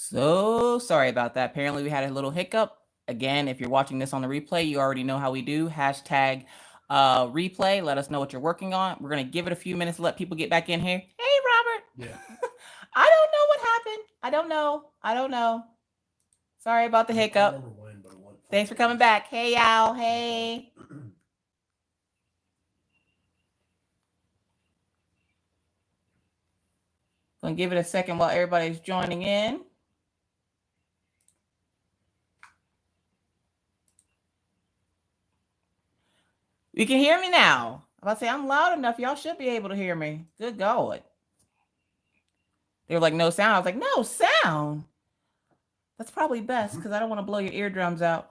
So sorry about that. Apparently we had a little hiccup. Again, if you're watching this on the replay, you already know how we do. Hashtag replay. Let us know what you're working on. We're going to give it a few minutes to let people get back in here. Hey, Robert. Yeah. I don't know what happened. I don't know. Sorry about the hiccup. Thanks for coming back. Hey, y'all. Hey. Gonna give it a second while everybody's joining in. You can hear me now. I'm about to say I'm loud enough. Y'all should be able to hear me. Good God. They were like, no sound. I was like, no sound. That's probably best because I don't want to blow your eardrums out.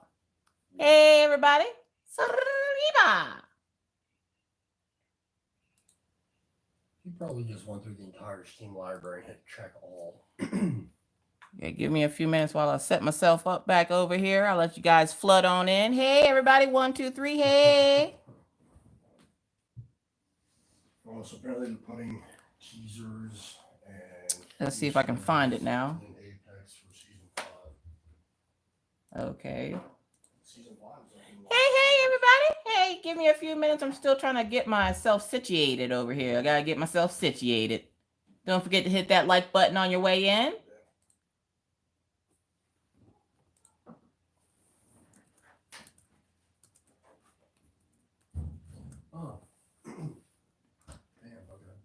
Hey, everybody. Sariba. You probably just went through the entire Steam library and hit check all. Yeah, give me a few minutes while I set myself up back over here. I'll let you guys flood on in. Hey, everybody. 1, 2, 3. Hey. Oh, so apparently they're putting teasers and... Let's see if I can find it now. Apex for season 5. Okay. Season 5 Hey, everybody. Hey, give me a few minutes. I'm still trying to get myself situated over here. I got to get myself situated. Don't forget to hit that like button on your way in. Oh. Damn, okay.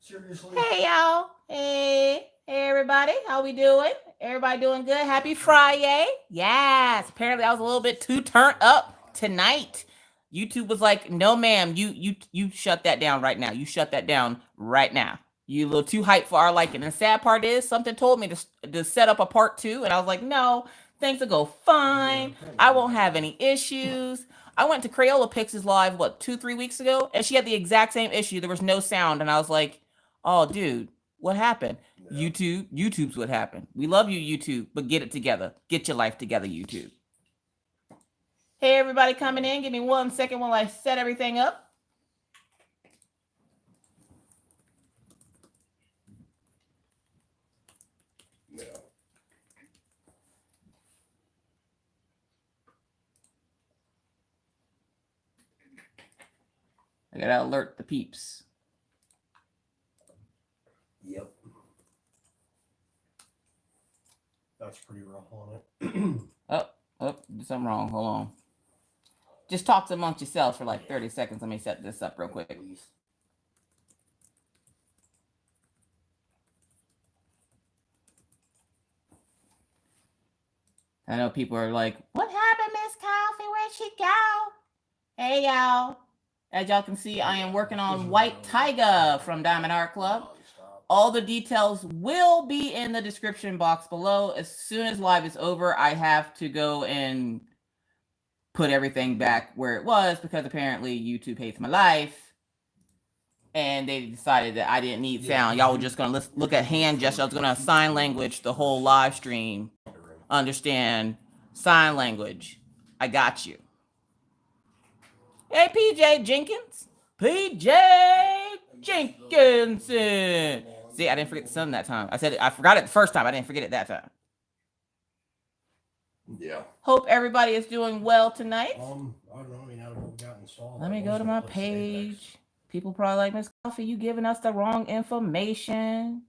Seriously? Hey, y'all. Hey, everybody. How we doing? Everybody doing good? Happy Friday. Yes. Apparently, I was a little bit too turned up tonight. YouTube was like, no, ma'am, you shut that down right now. You shut that down right now. You a little too hyped for our liking. And the sad part is something told me to set up a part 2. And I was like, no, things will go fine. I won't have any issues. I went to Crayola Pix's live, 2-3 weeks ago? And she had the exact same issue. There was no sound. And I was like, oh, dude, what happened? Yeah. YouTube's what happened. We love you, YouTube, but get it together. Get your life together, YouTube. Hey, everybody coming in. Give me 1 second while I set everything up. Yeah. I gotta alert the peeps. Yep. That's pretty rough on it. Oh, something wrong. Hold on. Just talk amongst yourselves for like 30 seconds. Let me set this up real quick. I know people are like, what happened, Miss Coffee? Where'd she go? Hey, y'all. As y'all can see, I am working on White Tiger from Diamond Art Club. All the details will be in the description box below. As soon as live is over, I have to go and put everything back where it was because apparently YouTube hates my life. And they decided that I didn't need sound. Y'all were just going to look at hand gestures. I was going to sign language the whole live stream. Understand sign language. I got you. Hey, PJ Jenkins. PJ Jenkinson. See, I didn't forget the sun that time. I forgot it the first time. I didn't forget it that time. Yeah. Hope everybody is doing well tonight. I don't know. I mean, how we got installed. Let me go to my page. People probably like, Miss Coffee, you giving us the wrong information.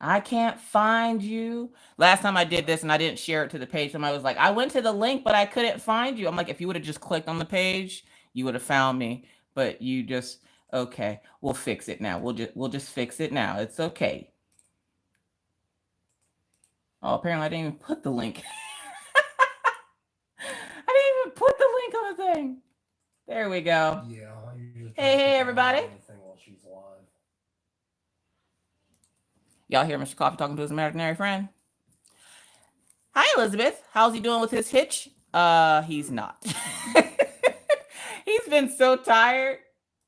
I can't find you. Last time I did this and I didn't share it to the page, somebody was like, I went to the link, but I couldn't find you. I'm like, if you would have just clicked on the page, you would have found me. But you just, okay, we'll fix it now. We'll just fix it now. It's okay. Oh, apparently I didn't even put the link. I didn't even put the link on the thing. There we go. Yeah. Hey, everybody. Y'all hear Mr. Coffee talking to his imaginary friend? Hi, Elizabeth. How's he doing with his hitch? He's not. He's been so tired.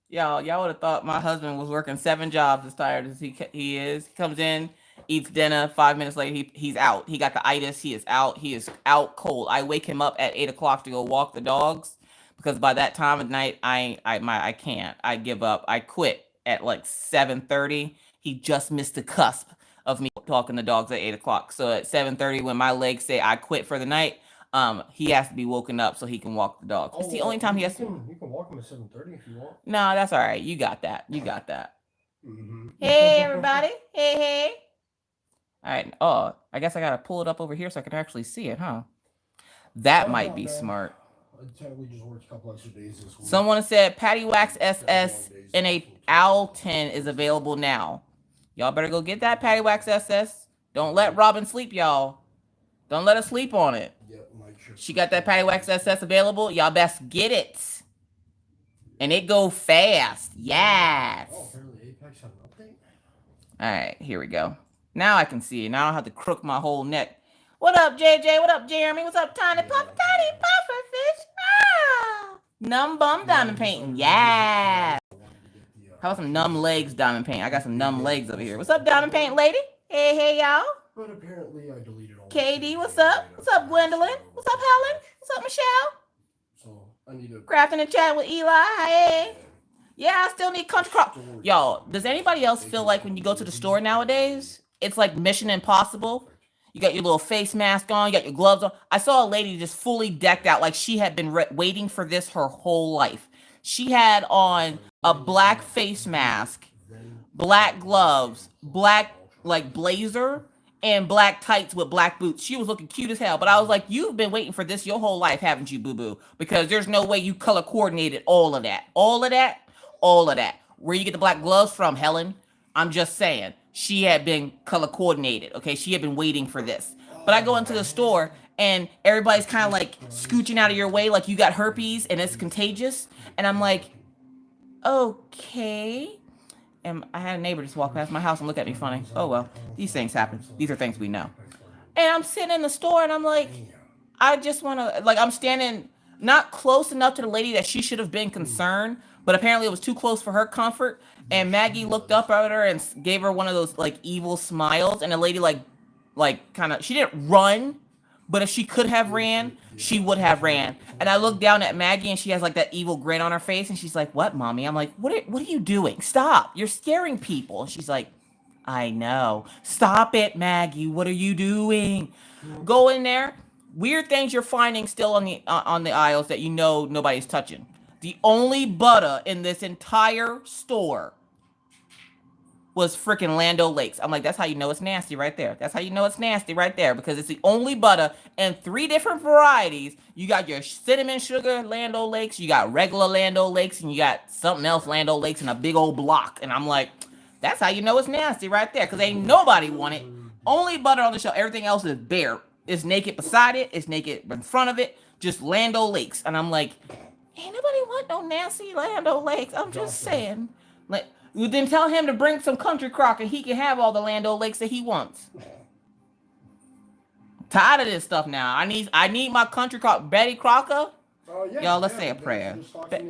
Y'all would have thought my husband was working 7 jobs as tired as he is. He comes in, eats dinner. 5 minutes later, he's out. He got the itis. He is out. He is out cold. I wake him up at 8 o'clock to go walk the dogs because by that time of night, I can't. I give up. I quit at like 7:30. He just missed the cusp of me talking to dogs at 8 o'clock. So at 7:30, when my legs say I quit for the night, he has to be woken up so he can walk the dog. It's the only time he has to. You can walk him at 7:30 if you want. No, that's all right. You got that. You got that. Hey, everybody. Hey. All right. Oh, I guess I got to pull it up over here so I can actually see it, huh? That might be smart. We just worked a couple extra days this week. Someone said Patty Wax SS in a owl 10 is available now. Y'all better go get that Patty Wax SS. Don't let Robin sleep, y'all. Don't let her sleep on it. She got that Patty Wax SS available. Y'all best get it. And it go fast. Yes. Oh, apparently Apex had an update. All right, here we go. Now I can see it. Now I don't have to crook my whole neck. What up, JJ? What up, Jeremy? What's up, Tiny Puff? Tiny Pufferfish? Ah! Numb Bum Diamond Painting. Yeah. How about some Numb Legs Diamond Paint? I got some Numb Legs over here. What's up, Diamond Paint Lady? Hey, y'all. But apparently I deleted all. KD, what's up? What's up, Gwendolyn? What's up, Helen? What's up, Michelle? So I need to. Crafting and chat with Eli. Hey. Yeah, I still need country crop. Y'all, does anybody else feel like when you go to the store nowadays, it's like Mission Impossible? You got your little face mask on, you got your gloves on. I saw a lady just fully decked out like she had been waiting for this her whole life. She had on a black face mask, black gloves, black like blazer, and black tights with black boots. She was looking cute as hell. But I was like, you've been waiting for this your whole life, haven't you, boo-boo? Because there's no way you color coordinated all of that. All of that? All of that. Where you get the black gloves from, Helen? I'm just saying. She had been color coordinated, okay? She had been waiting for this. But I go into the store, and everybody's kind of like scooching out of your way like you got herpes, and it's contagious. And I'm like, okay. And I had a neighbor just walk past my house and look at me funny. Oh, well, these things happen. These are things we know. And I'm sitting in the store, and I'm like, I just want to, like, I'm standing not close enough to the lady that she should have been concerned, but apparently it was too close for her comfort. And Maggie looked up at her and gave her one of those like evil smiles. And the lady like kind of, she didn't run, but if she could have ran, she would have ran. And I looked down at Maggie and she has like that evil grin on her face. And she's like, what, mommy? I'm like, what are you doing? Stop. You're scaring people. And she's like, I know. Stop it, Maggie. What are you doing? Go in there. Weird things you're finding still on the aisles that you know nobody's touching. The only butter in this entire store was freaking Land O'Lakes. I'm like, that's how you know it's nasty right there. That's how you know it's nasty right there, because it's the only butter in 3 different varieties. You got your cinnamon sugar Land O'Lakes, you got regular Land O'Lakes, and you got something else Land O'Lakes in a big old block. And I'm like, that's how you know it's nasty right there, because ain't nobody want it. Only butter on the shelf. Everything else is bare. It's naked beside it. It's naked in front of it. Just Land O'Lakes. And I'm like, ain't nobody want no nasty Land O'Lakes. I'm just saying. Like, you then tell him to bring some country crock and he can have all the Land O'Lakes that he wants. Tired of this stuff now. I need my country crock. Betty Crocker? Y'all, let's say a prayer.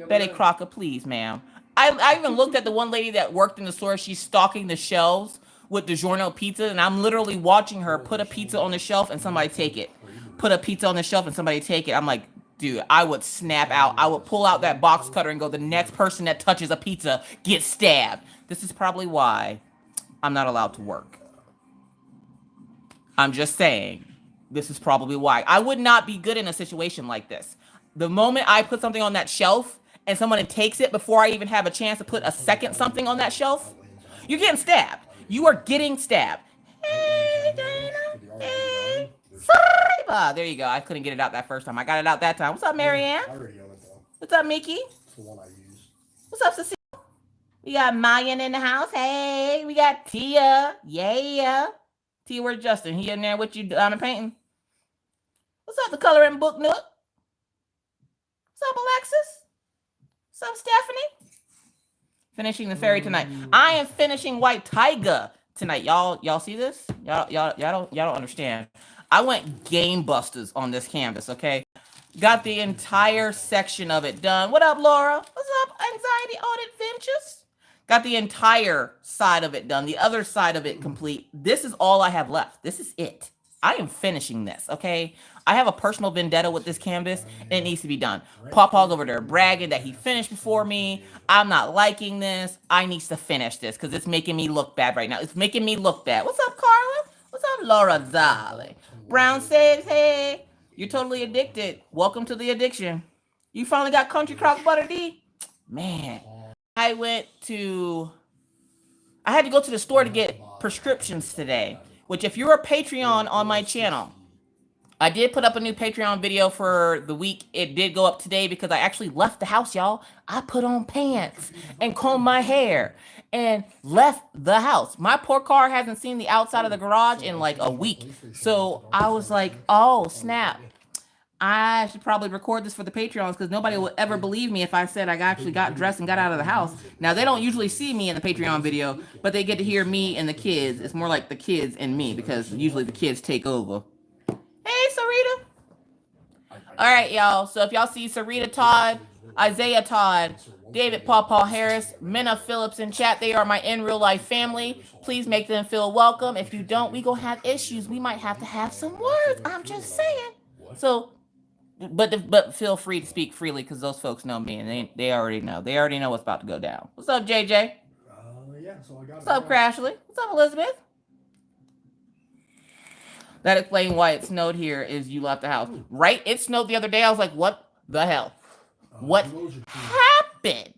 Betty Crocker, please, ma'am. I even looked at the one lady that worked in the store. She's stocking the shelves with DiGiorno pizza, and I'm literally watching her put a pizza on the shelf and somebody take it. Put a pizza on the shelf and somebody take it. I'm like, dude, I would snap out. I would pull out that box cutter and go, the next person that touches a pizza gets stabbed. This is probably why I'm not allowed to work. I'm just saying, this is probably why. I would not be good in a situation like this. The moment I put something on that shelf and someone takes it before I even have a chance to put a second something on that shelf, you're getting stabbed. You are getting stabbed. Hey, Dana. Hey. There you go. I couldn't get it out that first time. I got it out that time. What's up, Marianne? What's up, Mickey? It's the one I use. What's up, Cecile? We got Mayan in the house. Hey, we got Tia. Yeah. Tia, where's Justin? He in there with you diamond painting? What's up, the coloring book nook? What's up, Alexis? What's up, Stephanie? Finishing the fairy tonight. I am finishing White Tiger tonight. Y'all see this? Y'all don't understand. I went game busters on this canvas, okay? Got the entire section of it done. What up, Laura? What's up, Anxiety Audit Ventures? Got the entire side of it done. The other side of it complete. This is all I have left. This is it. I am finishing this, okay? I have a personal vendetta with this canvas, and it needs to be done. Pawpaw's over there bragging that he finished before me. I'm not liking this. I need to finish this because it's making me look bad right now. It's making me look bad. What's up, Carla? Laura Dolly. Brown says, hey, you're totally addicted. Welcome to the addiction. You finally got country crock butter, D? Man, I had to go to the store to get prescriptions today, which if you're a Patreon on my channel, I did put up a new Patreon video for the week. It did go up today because I actually left the house, y'all. I put on pants and combed my hair and left the house. My poor car hasn't seen the outside of the garage in like a week. So I was like, oh, snap. I should probably record this for the Patreons because nobody will ever believe me if I said I actually got dressed and got out of the house. Now, they don't usually see me in the Patreon video, but they get to hear me and the kids. It's more like the kids and me because usually the kids take over. Hey, Sarita. All right, y'all. So if y'all see Sarita Todd, Isaiah Todd, David Paw Harris, Minna Phillips in chat, they are my in real life family. Please make them feel welcome. If you don't, we gonna have issues. We might have to have some words. I'm just saying. So, but feel free to speak freely because those folks know me and they already know. They already know what's about to go down. What's up, JJ? Yeah. So I got. What's up, Crashly? What's up, Elizabeth? That explains why it snowed here is you left the house. Right? It snowed the other day. I was like, what the hell? What happened?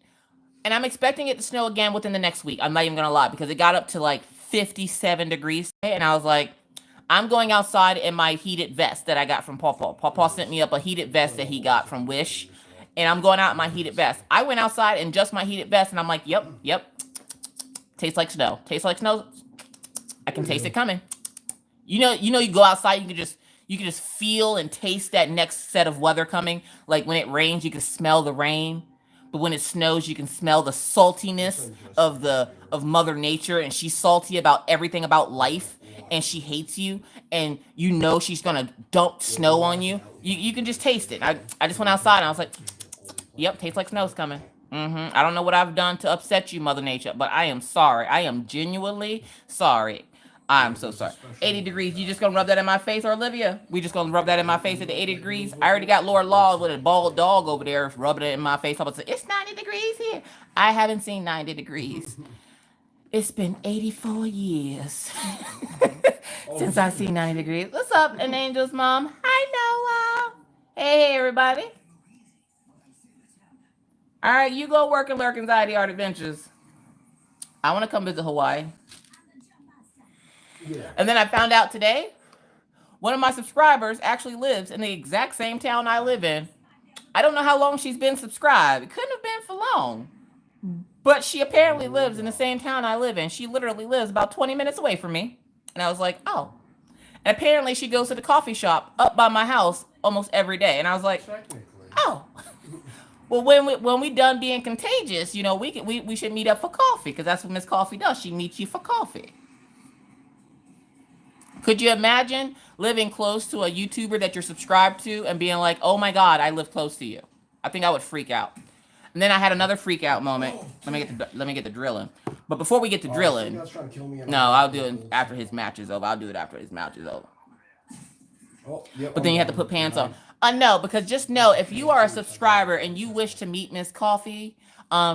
And I'm expecting it to snow again within the next week. I'm not even going to lie because it got up to like 57 degrees. And I was like, I'm going outside in my heated vest that I got from Paw. Paw sent me up a heated vest that he got from Wish. And I'm going out in my heated vest. I went outside in just my heated vest and I'm like, yep. Tastes like snow. Tastes like snow. I can taste it coming. You know, you go outside, you can just feel and taste that next set of weather coming. Like when it rains, you can smell the rain. But when it snows, you can smell the saltiness of Mother Nature, and she's salty about everything about life, and she hates you, and you know she's gonna dump snow on you. You can just taste it. I just went outside and I was like, yep, tastes like snow's coming. I don't know what I've done to upset you, Mother Nature, but I am sorry. I am genuinely sorry. I'm so sorry. 80 degrees. You just gonna rub that in my face, or Olivia? We just gonna rub that in my face at the 80 degrees? I already got Laura Law with a bald dog over there rubbing it in my face. I'm about to say, it's 90 degrees here. I haven't seen 90 degrees. It's been 84 years since I've seen 90 degrees. What's up, An Angel's mom? Hi, Noah. Hey, everybody. All right, you go work and lurk Anxiety Art Adventures. I want to come visit Hawaii. Yeah. And then I found out today, one of my subscribers actually lives in the exact same town I live in. I don't know how long she's been subscribed. It couldn't have been for long. But she apparently lives in the same town I live in. She literally lives about 20 minutes away from me. And I was like, oh. And apparently she goes to the coffee shop up by my house almost every day. And I was like, oh. Well, when we done being contagious, you know, we should meet up for coffee because that's what Miss Coffee does. She meets you for coffee. Could you imagine living close to a YouTuber that you're subscribed to and being like, oh my God, I live close to you? I think I would freak out. And then I had another freak out moment. Let me get the drilling. But before we get to drilling, no, I'll do it after his match is over. I'll do it after his match is over. But then you have to put pants on. No, because just know if you are a subscriber and you wish to meet Miss Coffee,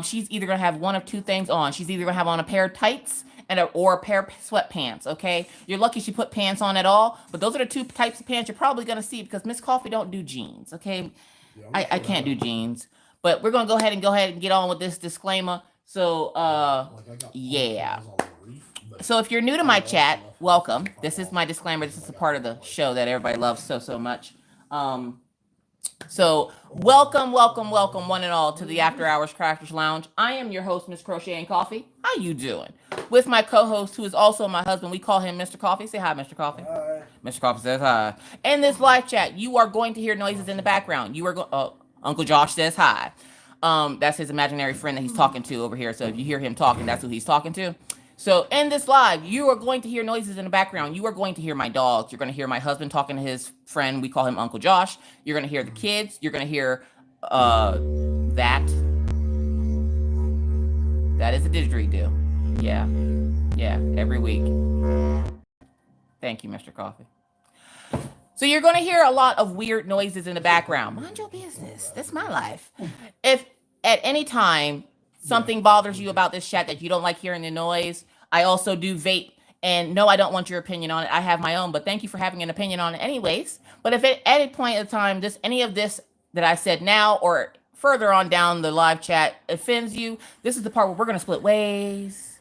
she's either gonna have one of two things on. She's either gonna have on a pair of tights or a pair of sweatpants, okay? You're lucky she put pants on at all, but those are the two types of pants you're probably going to see because Miss Coffee don't do jeans, okay? Yeah, I can't do jeans. But we're going to go ahead and get on with this disclaimer. So, yeah. So if you're new to my chat, welcome. This is my disclaimer. This is a part of the show that everybody loves so much. So welcome, one and all to the After Hours Crafters Lounge. I am your host, Miss Crocheting Coffee. How you doing? With my co-host, who is also my husband. We call him Mr. Coffee. Say hi, Mr. Coffee. Hi. Mr. Coffee says hi. In this live chat, you are going to hear noises in the background. You are going. Uncle Josh says hi. That's his imaginary friend that he's talking to over here. So if you hear him talking, that's who he's talking to. So in this live, you are going to hear noises in the background. You are going to hear my dogs. You're going to hear my husband talking to his friend. We call him Uncle Josh. You're going to hear the kids. You're going to hear that. That is a didgeridoo. Yeah, every week. Thank you, Mr. Coffee. So you're going to hear a lot of weird noises in the background. Mind your business. That's my life. If at any time something bothers you about this chat that you don't like hearing the noise, I also do vape And no, I don't want your opinion on it. I have my own, but thank you for having an opinion on it anyways. But if at any point in time, any of this that I said now or further on down the live chat offends you, this is the part where we're going to split ways.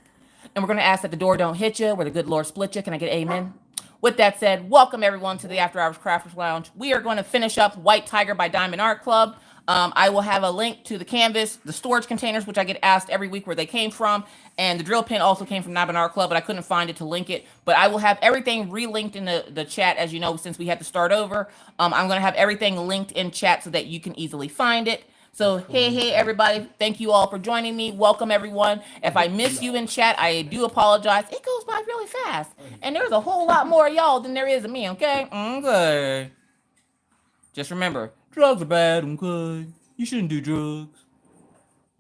And we're going to ask that the door don't hit you, where the good Lord split you. Can I get amen? With that said, welcome everyone to the After Hours Crafters Lounge. We are going to finish up White Tiger by Diamond Art Club. I will have a link to the canvas, the storage containers, which I get asked every week where they came from. And the drill pin also came from Diamond Art Club, but I couldn't find it to link it. But I will have everything relinked in the chat, as you know, since we had to start over. I'm going to have everything linked in chat so that you can easily find it. So, hey, everybody. Thank you all for joining me. Welcome, everyone. If I miss you in chat, I do apologize. It goes by really fast. And there's a whole lot more of y'all than there is of me, okay? Okay. Just remember, drugs are bad, okay? You shouldn't do drugs.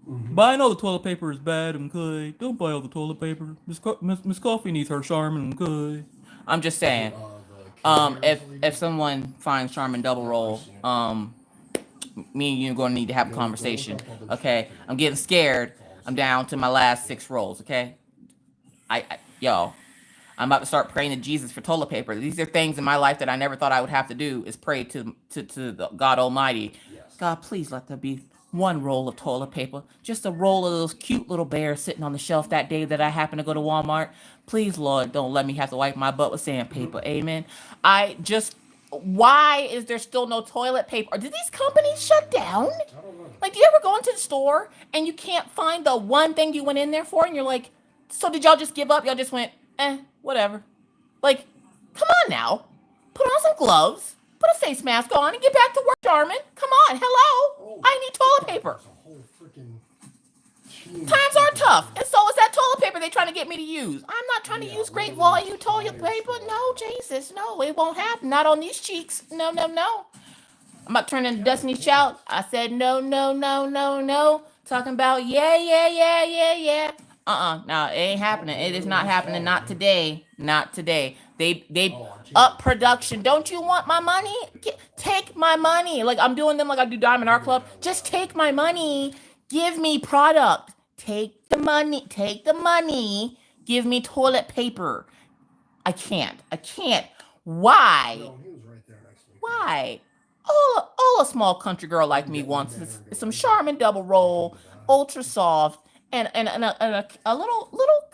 Buying all the toilet paper is bad, okay? Don't buy all the toilet paper. Miss Coffee needs her Charmin, okay? I'm just saying. If someone finds Charmin double roll, me and you are going to need to have a conversation, okay? I'm getting scared. I'm down to my last 6 rolls, okay? Yo, I'm about to start praying to Jesus for toilet paper. These are things in my life that I never thought I would have to do, is pray to the God Almighty. God, please let there be one roll of toilet paper. Just a roll of those cute little bears sitting on the shelf that day that I happened to go to Walmart. Please, Lord, don't let me have to wipe my butt with sandpaper. Amen. Why is there still no toilet paper? Or did these companies shut down? Like, do you ever go into the store and you can't find the one thing you went in there for? And you're like, so did y'all just give up? Y'all just went, whatever. Like, come on now. Put on some gloves. Put a face mask on and get back to work, Jarman. Come on. Hello. I need toilet paper. Times are tough, and so is that toilet paper they're trying to get me to use. I'm not trying to use great volume toilet paper. No, Jesus, no, it won't happen. Not on these cheeks. No. I'm about to turn into Destiny's Child. I said no. Talking about yeah. No, it ain't happening. It is not happening. Not today. They up production. Don't you want my money? Take my money. Like, I'm doing them like I do Diamond Art Club. Just take my money. Give me product. Take the money. Give me toilet paper. I can't. Why? No, he was right there next to me. Why? All a small country girl like me wants is some Charmin double roll, ultra soft, and a little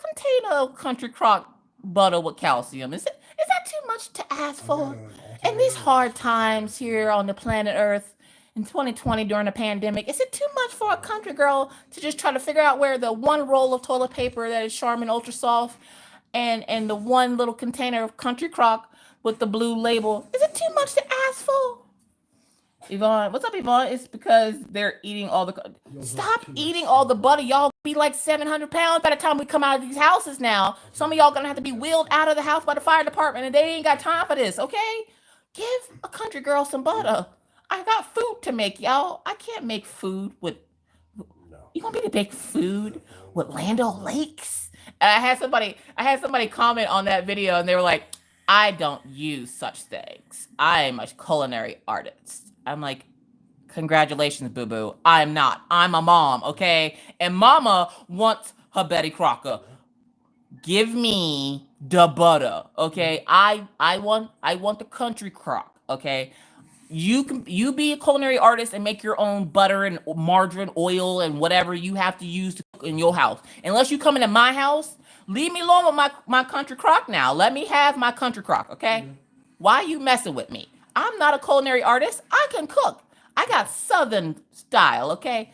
container of country crock butter with calcium. Is that too much to ask for? In these hard times here on the planet Earth, in 2020 during the pandemic, is it too much for a country girl to just try to figure out where the one roll of toilet paper that is Charmin Ultra Soft and the one little container of country crock with the blue label, is it too much to ask for? Yvonne, what's up, Yvonne? It's because they're eating all the... Stop eating all the butter. Y'all be like 700 pounds by the time we come out of these houses now. Some of y'all gonna have to be wheeled out of the house by the fire department, and they ain't got time for this, okay? Give a country girl some butter. I got food to make, y'all. I can't make food with... You want me to make food with Land O'Lakes? And I had somebody comment on that video, and they were like, I don't use such things. I am a culinary artist. I'm like, congratulations, boo-boo. I'm not. I'm a mom, okay? And mama wants her Betty Crocker. Give me the butter, okay? I want the country crock, okay? You be a culinary artist and make your own butter and margarine, oil, and whatever you have to use to cook in your house. Unless you come into my house, leave me alone with my country crock now. Let me have my country crock, okay? Why are you messing with me? I'm not a culinary artist. I can cook. I got Southern style, okay?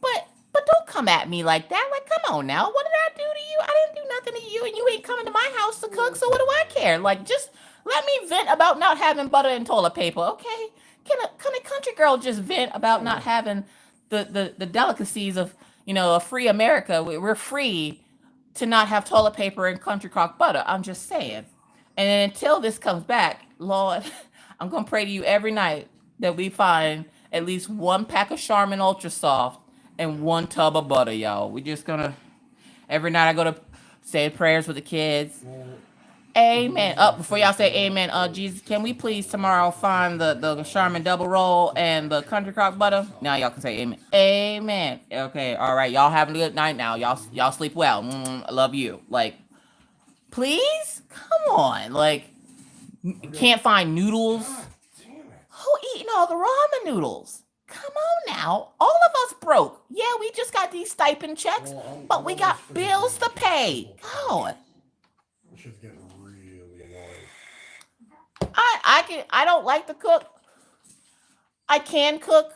But don't come at me like that. Like, come on now. What did I do to you? I didn't do nothing to you, and you ain't coming to my house to cook, so what do I care? Like, just let me vent about not having butter and toilet paper, okay? Can a country girl just vent about not having the delicacies of, a free America? We're free to not have toilet paper and country crock butter. I'm just saying. And until this comes back, Lord, I'm going to pray to you every night that we find at least one pack of Charmin Ultra Soft and one tub of butter, y'all. We just going to, every night I go to say prayers with the kids. Amen. Before y'all say amen, Jesus, can we please tomorrow find the Charmin double roll and the country crock butter? Now y'all can say amen. Amen. Okay, all right. Y'all have a good night now. Y'all sleep well. I love you. Like, Please? Come on. Like, can't find noodles. God damn it. Who eating all the ramen noodles? Come on now. All of us broke. Yeah, we just got these stipend checks, Well, but we got bills to pay. God. This shit's getting really annoying. I don't like to cook. I can cook.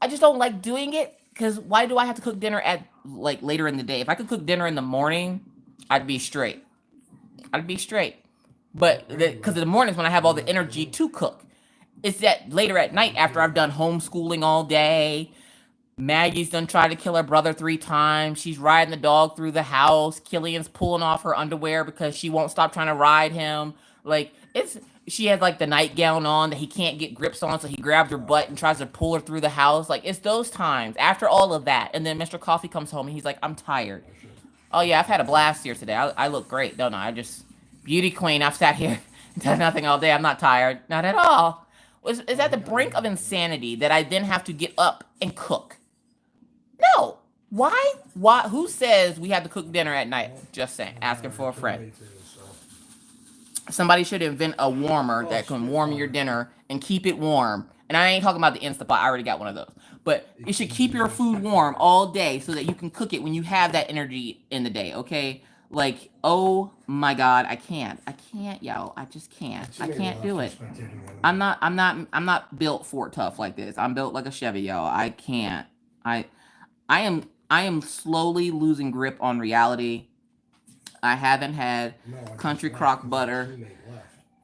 I just don't like doing it because why do I have to cook dinner at like later in the day? If I could cook dinner in the morning, I'd be straight. I'd be straight. But because in the mornings when I have all the energy to cook, it's that later at night after I've done homeschooling all day. Maggie's done tried to kill her brother 3 times. She's riding the dog through the house. Killian's pulling off her underwear because she won't stop trying to ride him. Like, she has like the nightgown on that he can't get grips on, so he grabs her butt and tries to pull her through the house. Like, it's those times after all of that. And then Mr. Coffee comes home and he's like, I'm tired. Oh yeah, I've had a blast here today. I look great, don't I? I just beauty queen. I've sat here and done nothing all day. I'm not tired. Not at all. Is at the brink of insanity that I then have to get up and cook. No. Why? Who says we have to cook dinner at night? Just saying. Asking for a friend. Somebody should invent a warmer that can warm your dinner and keep it warm. And I ain't talking about the Instapot. I already got one of those. But it should keep your food warm all day so that you can cook it when you have that energy in the day, okay? Like, oh my God, I can't, yo. I just can't. I can't do it. I'm not built for it tough like this. I'm built like a Chevy, yo. I can't. I am slowly losing grip on reality. I haven't had country crock butter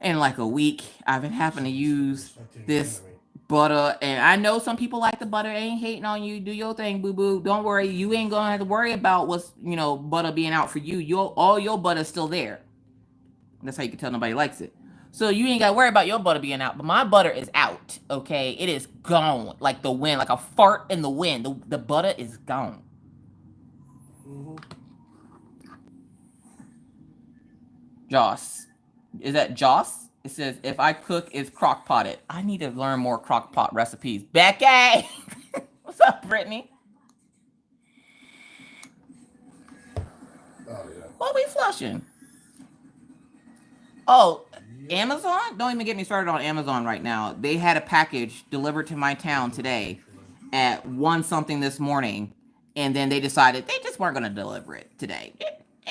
in like a week. I've been having to use this butter, and I know some people like the butter. I ain't hating on you. Do your thing, boo boo. Don't worry. You ain't gonna have to worry about what's butter being out for you. All your butter's still there. That's how you can tell nobody likes it. So you ain't gotta worry about your butter being out, but my butter is out. Okay, it is gone like the wind, like a fart in the wind. The butter is gone. Mm-hmm. Joss. Is that Joss? It says, if I cook, it's crock potted. I need to learn more crock pot recipes. Becky! What's up, Brittany? Oh, yeah. What are we flushing? Oh, Amazon? Don't even get me started on Amazon right now. They had a package delivered to my town today at 1 something this morning. And then they decided they just weren't going to deliver it today.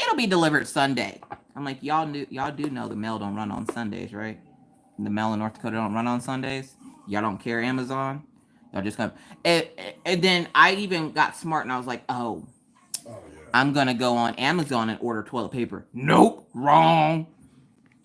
It'll be delivered Sunday. I'm like, y'all do know the mail don't run on Sundays, right? The mail in North Dakota don't run on Sundays. Y'all don't care Amazon. Y'all just come. And then I even got smart and I was like, oh yeah. I'm gonna go on Amazon and order toilet paper. Nope, wrong.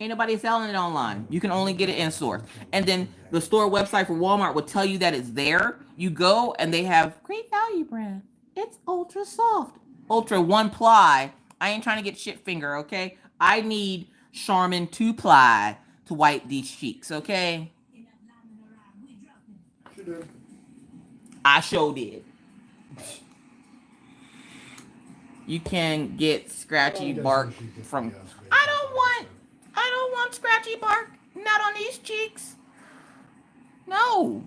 Ain't nobody selling it online. You can only get it in store. And then the store website for Walmart will tell you that it's there. You go and they have great value brand. It's ultra soft, ultra 1-ply. I ain't trying to get shit finger, okay? I need Charmin 2-ply to wipe these cheeks, okay? I sure did. You can get scratchy bark from. I don't want scratchy bark. Not on these cheeks. No,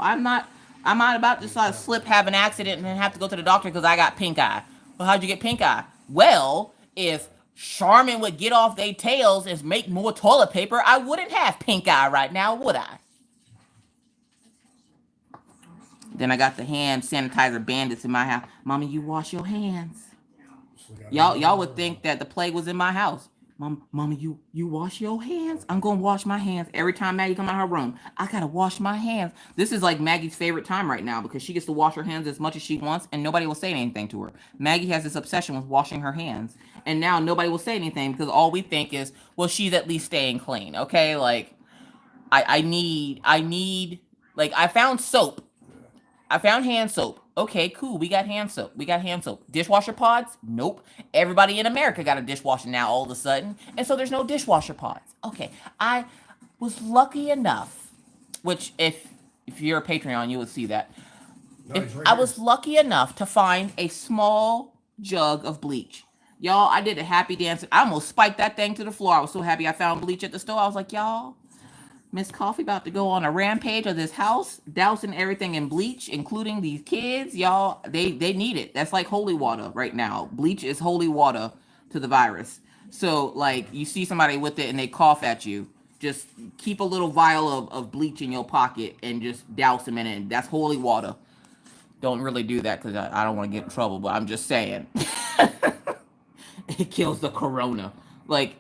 I'm not about to slip, have an accident, and then have to go to the doctor because I got pink eye. Well, how'd you get pink eye? Well, if Charmin would get off their tails and make more toilet paper, I wouldn't have pink eye right now, would I? Then I got the hand sanitizer bandits in my house. Mommy, you wash your hands. Y'all would think that the plague was in my house. Mommy, you wash your hands? I'm going to wash my hands. Every time Maggie come out of her room, I got to wash my hands. This is like Maggie's favorite time right now because she gets to wash her hands as much as she wants and nobody will say anything to her. Maggie has this obsession with washing her hands. And now nobody will say anything because all we think is, well, she's at least staying clean, okay? Like, I need, like, I found soap. I found hand soap. Okay, cool. We got hand soap. Dishwasher pods? Nope. Everybody in America got a dishwasher now all of a sudden. And so there's no dishwasher pods. Okay. I was lucky enough, which if you're a Patreon, you would see that. I was lucky enough to find a small jug of bleach. Y'all, I did a happy dance. I almost spiked that thing to the floor. I was so happy I found bleach at the store. I was like, y'all, Miss Coffee about to go on a rampage of this house, dousing everything in bleach, including these kids. Y'all, they need it. That's like holy water right now. Bleach is holy water to the virus. So like you see somebody with it and they cough at you, just keep a little vial of bleach in your pocket and just douse them in it. That's holy water. Don't really do that because I don't want to get in trouble, but I'm just saying. It kills the corona. Like,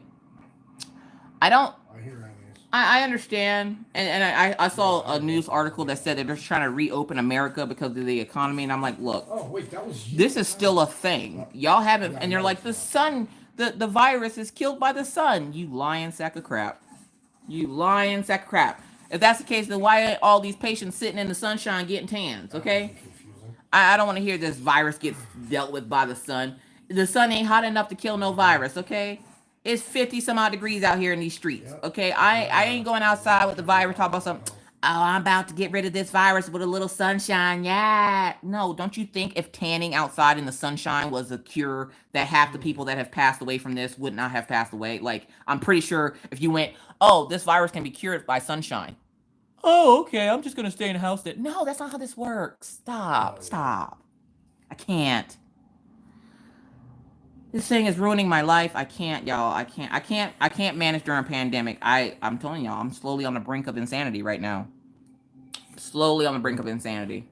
I don't. I hear that. I understand, and I saw a news article that said that they're trying to reopen America because of the economy, and I'm like, look, Oh wait, that was you. this is still a thing. Y'all haven't, and they're like, the sun, the virus is killed by the sun. You lying sack of crap. You lying sack of crap. If that's the case, then why are all these patients sitting in the sunshine getting tans? Okay, I don't want to hear this virus gets dealt with by the sun. The sun ain't hot enough to kill no virus. Okay. It's 50 some odd degrees out here in these streets. Okay, I ain't going outside with the virus talking about something. Oh, I'm about to get rid of this virus with a little sunshine. Yeah. No, don't you think if tanning outside in the sunshine was a cure, that half the people that have passed away from this would not have passed away? Like, I'm pretty sure if you went, oh, this virus can be cured by sunshine. Oh, okay, I'm just gonna stay in the house. No, that's not how this works. Stop. I can't. This thing is ruining my life. I can't, y'all. I can't manage during a pandemic. I'm telling y'all, I'm slowly on the brink of insanity right now. Slowly on the brink of insanity.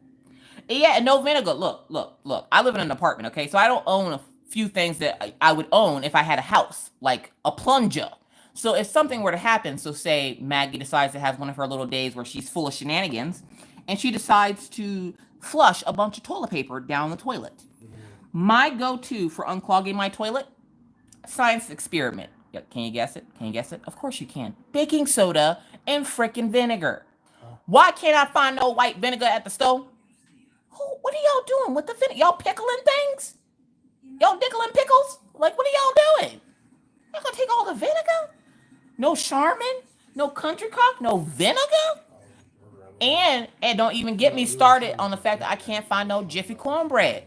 Yeah, and no vinegar. Look. I live in an apartment, okay? So I don't own a few things that I would own if I had a house, like a plunger. So if something were to happen, so say Maggie decides to have one of her little days where she's full of shenanigans, and she decides to flush a bunch of toilet paper down the toilet. My go-to for unclogging my toilet, science experiment. Can you guess it? Of course you can. Baking soda and frickin' vinegar. Why can't I find no white vinegar at the store? What are y'all doing with the vinegar? Y'all pickling things? Y'all dickling pickles? Like, what are y'all doing? Y'all gonna take all the vinegar? No Charmin? No country crock? No vinegar? And don't even get me started on the fact that I can't find no Jiffy cornbread.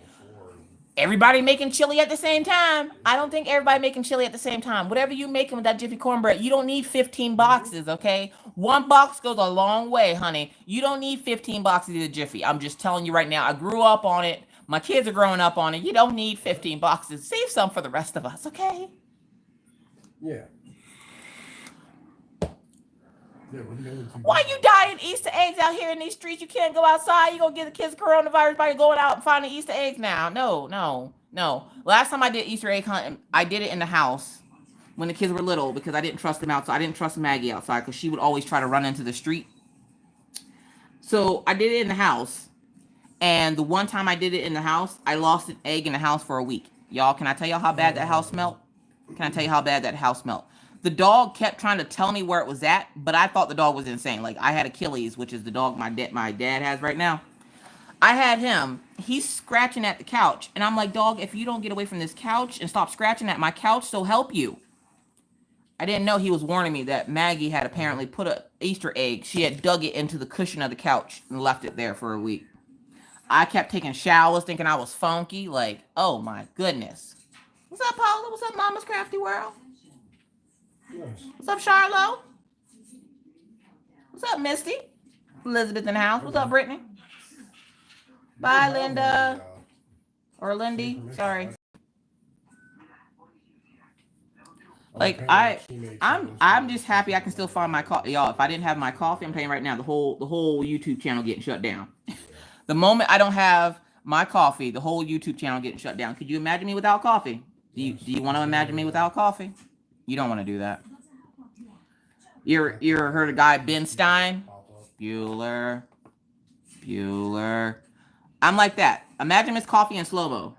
Everybody making chili at the same time. I don't think everybody making chili at the same time. Whatever you making with that Jiffy cornbread, you don't need 15 boxes, okay? One box goes a long way, honey. You don't need 15 boxes of the Jiffy. I'm just telling you right now. I grew up on it. My kids are growing up on it. You don't need 15 boxes. Save some for the rest of us, okay? Yeah. Why you dying Easter eggs out here in these streets? You can't go outside. You gonna get the kids coronavirus by going out and finding Easter eggs now? No. Last time I did Easter egg hunting, I did it in the house when the kids were little because I didn't trust them outside. I didn't trust Maggie outside because she would always try to run into the street. So I did it in the house, and the one time I did it in the house, I lost an egg in the house for a week. Y'all, can I tell y'all how bad that house smelled? The dog kept trying to tell me where it was at, but I thought the dog was insane. Like, I had Achilles, which is the dog my dad has right now. I had him. He's scratching at the couch. And I'm like, dog, if you don't get away from this couch and stop scratching at my couch, so help you. I didn't know he was warning me that Maggie had apparently put an Easter egg. She had dug it into the cushion of the couch and left it there for a week. I kept taking showers thinking I was funky. Like, oh my goodness. What's up, Paula? What's up, Mama's Crafty World? What's up, Charlo? What's up, Misty? Elizabeth in the house. What's up, Brittany? Bye, Linda. Or Lindy. Sorry. Like, I'm just happy I can still find my coffee. Y'all, if I didn't have my coffee, I'm telling you right now, the whole YouTube channel getting shut down. The moment I don't have my coffee, the whole YouTube channel getting shut down. Could you imagine me without coffee? Do you want to imagine me without coffee? You don't want to do that. You ever heard a guy, Ben Stein? Bueller. I'm like that. Imagine Miss Coffee in slow-mo.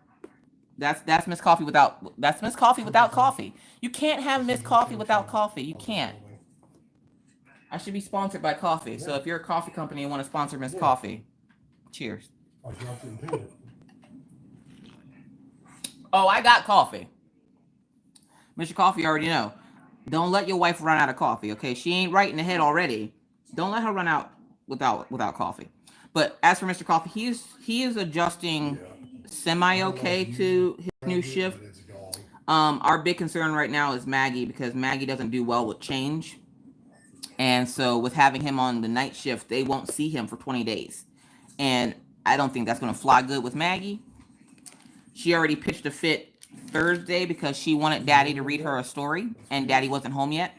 That's Miss Coffee without coffee. You can't have Miss Coffee without coffee. You can't. I should be sponsored by coffee. So if you're a coffee company and want to sponsor Miss Coffee, cheers. Oh, I got coffee. Mr. Coffee, you already know. Don't let your wife run out of coffee, okay? She ain't right in the head already. Don't let her run out without coffee. But as for Mr. Coffee, he is adjusting semi-okay to his new shift. Our big concern right now is Maggie, because Maggie doesn't do well with change. And so with having him on the night shift, they won't see him for 20 days. And I don't think that's going to fly good with Maggie. She already pitched a fit Thursday because she wanted Daddy to read her a story, and Daddy wasn't home yet.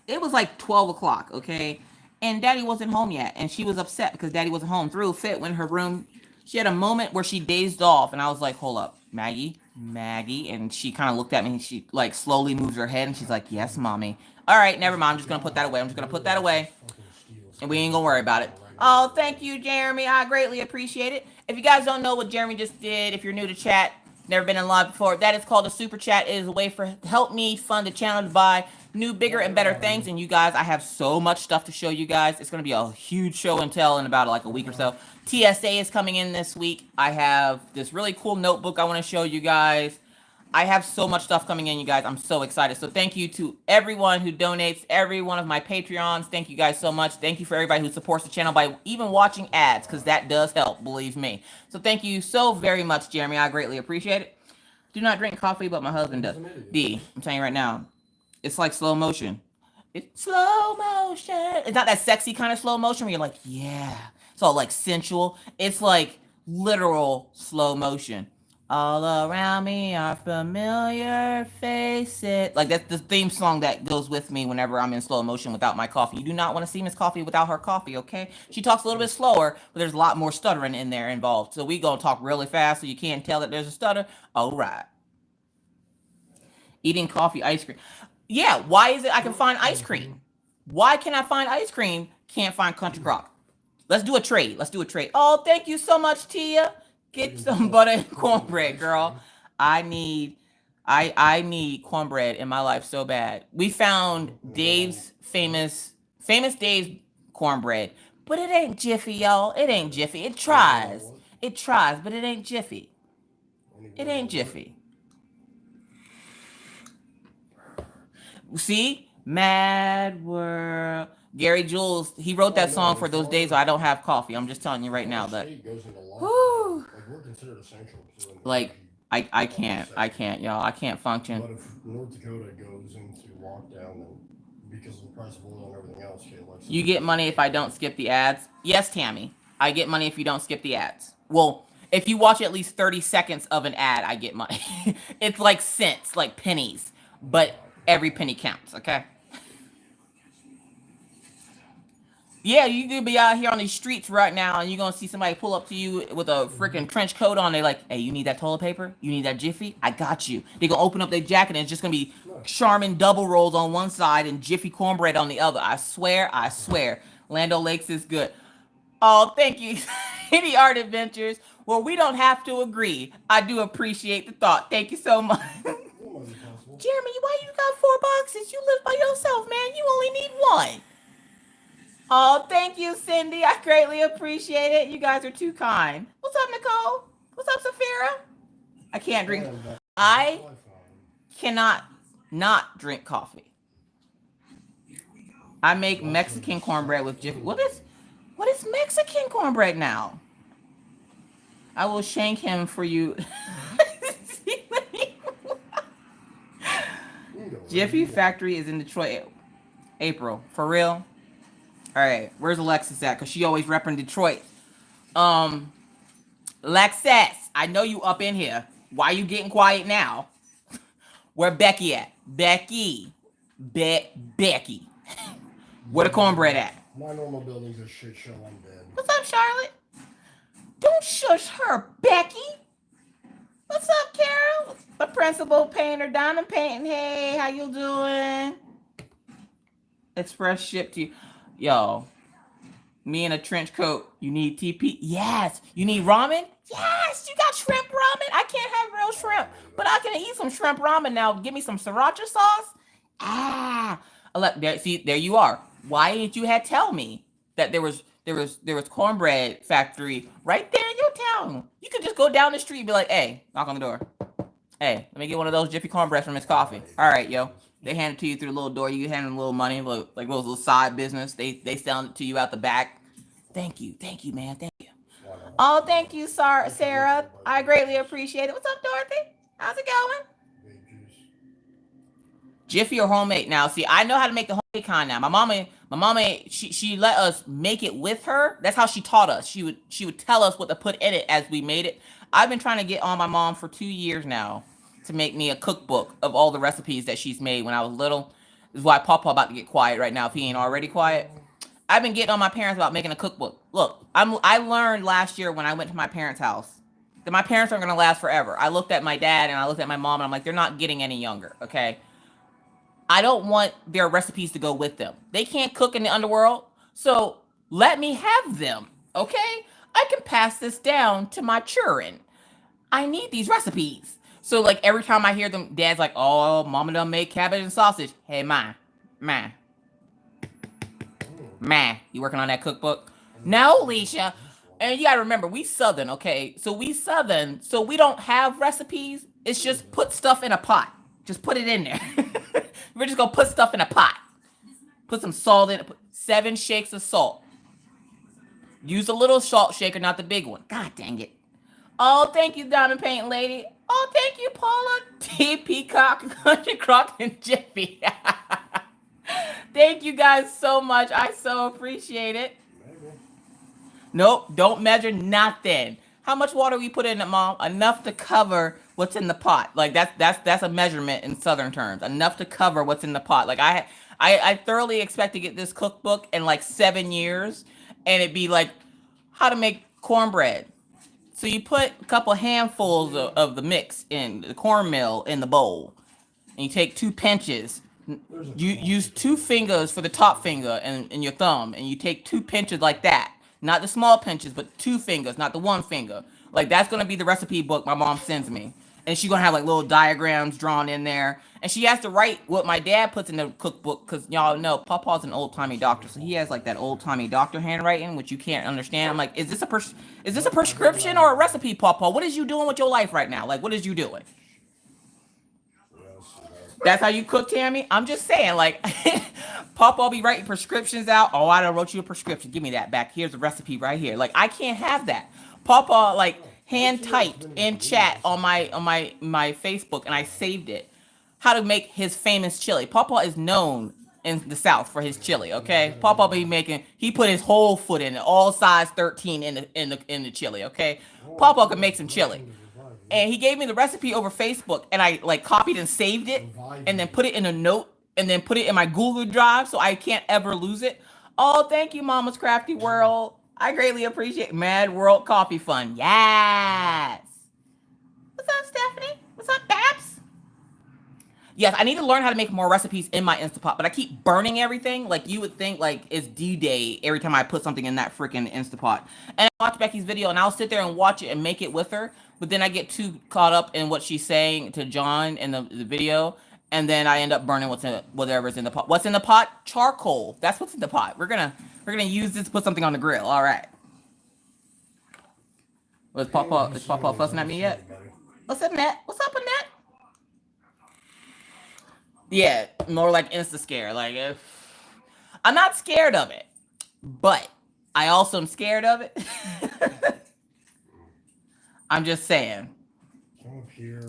It was like 12 o'clock, okay? And Daddy wasn't home yet, and she was upset because Daddy wasn't home. Threw a fit, went in her room. She had a moment where she dazed off, and I was like, hold up, Maggie, Maggie. And she kind of looked at me, and she like slowly moves her head, and she's like, yes, Mommy. All right, never mind. I'm just going to put that away. I'm just going to put that away, and we ain't going to worry about it. Oh, thank you, Jeremy. I greatly appreciate it. If you guys don't know what Jeremy just did, if you're new to chat, never been in live before, that is called a super chat. It is a way for help me fund the channel to buy new, bigger, and better things. And you guys, I have so much stuff to show you guys. It's going to be a huge show and tell in about like a week or so. TSA is coming in this week. I have this really cool notebook I want to show you guys. I have so much stuff coming in, you guys. I'm so excited. So thank you to everyone who donates, every one of my Patreons. Thank you guys so much. Thank you for everybody who supports the channel by even watching ads, because that does help, believe me. So thank you so very much, Jeremy. I greatly appreciate it. Do not drink coffee, but my husband does. D, I'm telling you right now, it's like slow motion. It's slow motion. It's not that sexy kind of slow motion where you're like, yeah. It's all like sensual. It's like literal slow motion. All around me are familiar faces. Like that's the theme song that goes with me whenever I'm in slow motion without my coffee. You do not want to see Miss Coffee without her coffee, okay? She talks a little bit slower, but there's a lot more stuttering in there involved. So we gonna talk really fast so you can't tell that there's a stutter. All right. Eating coffee, ice cream. Yeah, why is it I can find ice cream? Why can I find ice cream? Can't find country crock. Let's do a trade. Let's do a trade. Oh, thank you so much, Tia. Get some butter and cornbread, girl. I need cornbread in my life so bad. We found Dave's famous Dave's cornbread, but it ain't Jiffy, y'all. It ain't Jiffy. It tries. It tries, but it ain't Jiffy. It ain't Jiffy. See? Mad World. Gary Jules, he wrote that song for those days where I don't have coffee. I'm just telling you right now that. Whew, like I can't, y'all. I can't function. But if North Dakota goes into lockdown, then because of the price of oil and everything else, you get money if I don't skip the ads. Yes, Tammy, I get money if you don't skip the ads. Well, if you watch at least 30 seconds of an ad, I get money. It's like cents, like pennies, but every penny counts. Okay. Yeah, you could be out here on these streets right now, and you're gonna see somebody pull up to you with a freaking trench coat on. They're like, "Hey, you need that toilet paper? You need that Jiffy? I got you." They're gonna open up their jacket, and it's just gonna be Charmin double rolls on one side and Jiffy cornbread on the other. I swear, I swear. Lando Lakes is good. Oh, thank you, City Art Adventures. Well, we don't have to agree. I do appreciate the thought. Thank you so much. Jeremy, why you got 4 boxes? You live by yourself, man. You only need one. Oh, thank you, Cindy. I greatly appreciate it. You guys are too kind. What's up, Nicole? What's up, Safira? I can't drink. I cannot not drink coffee. I make Mexican cornbread with Jiffy. What is Mexican cornbread now? I will shank him for you. Jiffy Factory is in Detroit. April. For real? All right, where's Alexis at? Because she always repping Detroit. Alexis, I know you up in here. Why you getting quiet now? Where Becky at? Becky. Becky. Where the cornbread at? My normal building's a shit show. I'm dead. What's up, Charlotte? Don't shush her, Becky. What's up, Carol? The principal painter, diamond painting. Hey, how you doing? Express ship to you. Yo, me in a trench coat. You need TP? Yes. You need ramen? Yes. You got shrimp ramen? I can't have real shrimp, but I can eat some shrimp ramen now. Give me some sriracha sauce. There you are. Why didn't you tell me that there was cornbread factory right there in your town? You could just go down the street and be like, hey, knock on the door. Hey, let me get one of those Jiffy cornbreads from Miss Coffee. All right, yo. They hand it to you through the little door. You hand them a little money, like little side business. They selling it to you out the back. Thank you, man. Thank you. Oh, thank you, Sarah. I greatly appreciate it. What's up, Dorothy? How's it going? Jiffy or homemade? Now, see, I know how to make the homemade kind now. My mama, she let us make it with her. That's how she taught us. She would tell us what to put in it as we made it. I've been trying to get on my mom for 2 years now to make me a cookbook of all the recipes that she's made when I was little. This is why Papa about to get quiet right now if he ain't already quiet. I've been getting on my parents about making a cookbook. Look, I learned last year when I went to my parents' house that my parents aren't gonna last forever. I looked at my dad and I looked at my mom and I'm like, they're not getting any younger, okay? I don't want their recipes to go with them. They can't cook in the underworld, so let me have them, okay? I can pass this down to my children. I need these recipes. So like every time I hear them, Dad's like, "Oh, Mama done made cabbage and sausage." Hey, ma, you working on that cookbook? No, Alicia. And you gotta remember, we Southern, okay? So we Southern, so we don't have recipes. It's just put stuff in a pot. Just put it in there. We're just gonna put stuff in a pot. Put some salt in it. Put 7 shakes of salt. Use a little salt shaker, not the big one. God dang it. Oh, thank you, Diamond Paint Lady. Oh, thank you, Paula. T. Peacock, Country Crock, and Jiffy. Thank you guys so much. I so appreciate it. Nope, don't measure nothing. How much water we put in it, Mom? Enough to cover what's in the pot. Like that's a measurement in Southern terms. Enough to cover what's in the pot. Like I thoroughly expect to get this cookbook in like 7 years, and it'd be like how to make cornbread. So you put a couple handfuls of the mix in the cornmeal in the bowl, and you take 2 pinches. You use 2 fingers for the top finger and your thumb, and you take 2 pinches like that. Not the small pinches, but 2 fingers, not the 1 finger. Like that's gonna be the recipe book my mom sends me, and she's gonna have like little diagrams drawn in there, and she has to write what my dad puts in the cookbook because y'all know Papa's an old timey doctor, so he has like that old timey doctor handwriting, which you can't understand. I'm like, is this a prescription or a recipe, Papa? What is you doing with your life right now? Like, what is you doing? That's how you cook, Tammy? I'm just saying, like, Papa be writing prescriptions out. Oh, I done wrote you a prescription. Give me that back. Here's the recipe right here. Like, I can't have that. Papa, like, hand typed in chat on my Facebook, and I saved it. How to make his famous chili. Papa is known in the South for his chili, okay? Papa be making, he put his whole foot in it, all size 13 in the chili, okay? Papa could make some chili. And he gave me the recipe over Facebook, and I like copied and saved it, and then put it in a note, and then put it in my Google Drive so I can't ever lose it. Oh, thank you, Mama's Crafty World. I greatly appreciate Mad World Coffee Fun. Yes. What's up, Stephanie? What's up, Babs? Yes, I need to learn how to make more recipes in my Instapot, but I keep burning everything. Like you would think like it's D-Day every time I put something in that freaking Instapot. And I watch Becky's video and I'll sit there and watch it and make it with her, but then I get too caught up in what she's saying to John in the video, and then I end up burning whatever's in the pot. What's in the pot? Charcoal. That's what's in the pot. We're gonna use this to put something on the grill. All right. Is Papa fussing at me yet? What's up, Annette? What's up, Annette? Yeah, more like insta scare. Like, I'm not scared of it, but I also am scared of it. I'm just saying.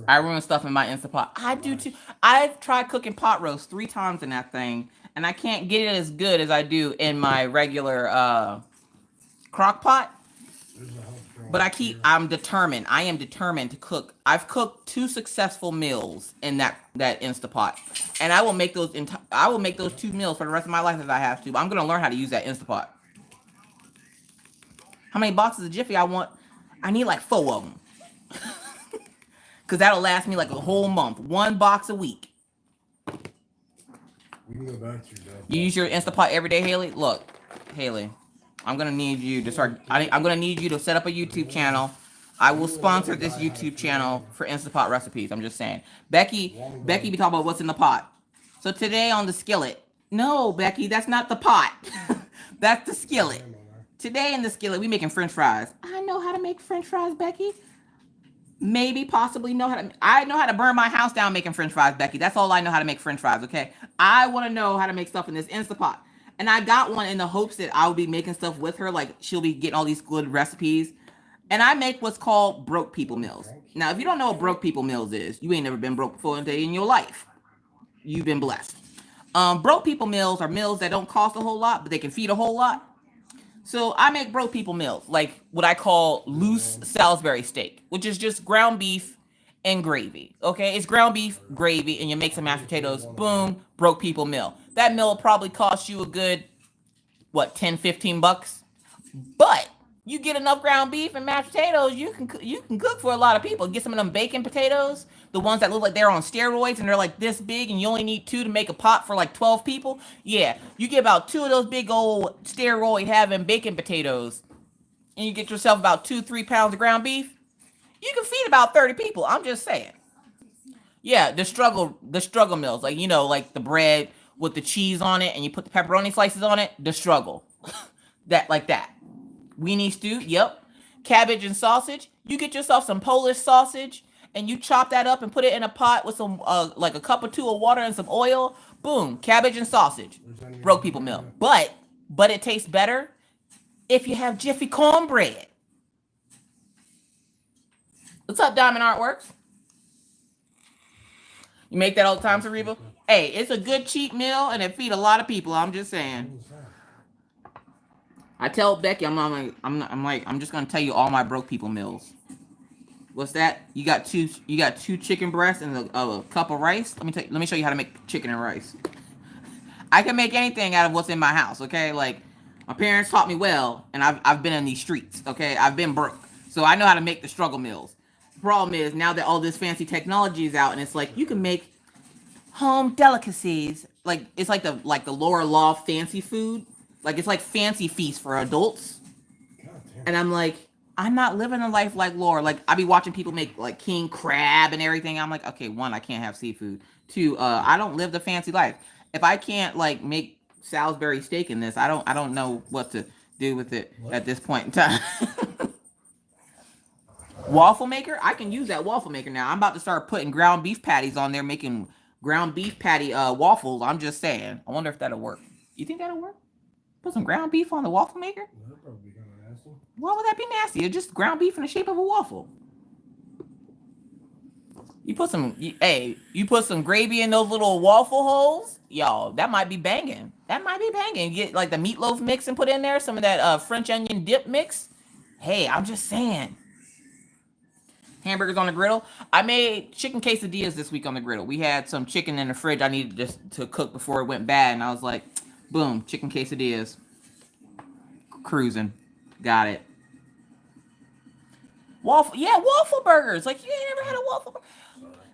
I ruin stuff in my Instapot. I do too. I've tried cooking pot roast 3 times in that thing, and I can't get it as good as I do in my regular crock pot. But I'm determined. I am determined to cook. I've cooked 2 successful meals in that Instapot, and I will make those 2 meals for the rest of my life if I have to. But I'm gonna learn how to use that Instapot. How many boxes of Jiffy I want? I need like 4 of them, cause that'll last me like a whole month. 1 box a week. We can go back to your dad. You use your Instapot every day, Haley? Look, Haley, I'm gonna need you to start. I'm gonna need you to set up a YouTube channel. I will sponsor this YouTube channel for Instapot recipes. I'm just saying. Becky be talking about what's in the pot. So today on the skillet. No, Becky, that's not the pot. That's the skillet. Today in the skillet, we making French fries. I know how to make French fries, Becky. Maybe, possibly know how to. I know how to burn my house down making French fries, Becky. That's all I know how to make French fries. Okay. I want to know how to make stuff in this Instapot. And I got one in the hopes that I'll be making stuff with her. Like she'll be getting all these good recipes. And I make what's called broke people meals. Now, if you don't know what broke people meals is, you ain't never been broke before a day in your life. You've been blessed. Broke people meals are meals that don't cost a whole lot, but they can feed a whole lot. So I make broke people meals, like what I call loose Salisbury steak, which is just ground beef and gravy. Okay, it's ground beef, gravy, and you make some mashed potatoes. Boom, broke people meal. That meal will probably cost you a good, what, 10, 15 bucks? But you get enough ground beef and mashed potatoes, you can cook for a lot of people. Get some of them bacon potatoes, the ones that look like they're on steroids and they're like this big, and you only need two to make a pot for like 12 people. Yeah, you get about two of those big old steroid having bacon potatoes, and you get yourself about 2, 3 pounds of ground beef. You can feed about 30 people. I'm just saying. Yeah, the struggle meals, like like the bread with the cheese on it, and you put the pepperoni slices on it. The struggle, that like that. Weenie stew, yep. Cabbage and sausage. You get yourself some Polish sausage and you chop that up and put it in a pot with some like a cup or two of water and some oil. Boom, cabbage and sausage. Broke people meal. But it tastes better if you have Jiffy cornbread. What's up, Diamond Artworks? You make that all the time, Cereba? Hey, it's a good cheap meal and it feed a lot of people. I'm just saying. I tell Becky, I'm just gonna tell you all my broke people meals. What's that? You got two chicken breasts and a cup of rice. Let me show you how to make chicken and rice. I can make anything out of what's in my house. Okay, like my parents taught me well, and I've been in these streets. Okay, I've been broke, so I know how to make the struggle meals. The problem is now that all this fancy technology is out, and it's like you can make home delicacies. Like it's like the lower loft fancy food. Like it's like fancy feast for adults. And I'm like, I'm not living a life like Laura. Like I be watching people make like king crab and everything. I'm like, okay, one, I can't have seafood. Two, I don't live the fancy life. If I can't like make Salisbury steak in this, I don't know what to do with it at this point in time. Waffle maker, I can use that waffle maker now. I'm about to start putting ground beef patties on there, making ground beef patty waffles. I'm just saying. I wonder if that'll work. You think that'll work? Put some ground beef on the waffle maker? That'd probably be kind of nasty. Why would that be nasty? It's just ground beef in the shape of a waffle. You put some gravy in those little waffle holes, y'all. That might be banging. You get like the meatloaf mix and put in there some of that French onion dip mix. Hey, I'm just saying. Hamburgers on the griddle. I made chicken quesadillas this week on the griddle. We had some chicken in the fridge I needed just to cook before it went bad, and I was like, boom, chicken quesadillas. Cruising. Got it. Waffle burgers. Like, you ain't never had a waffle burger.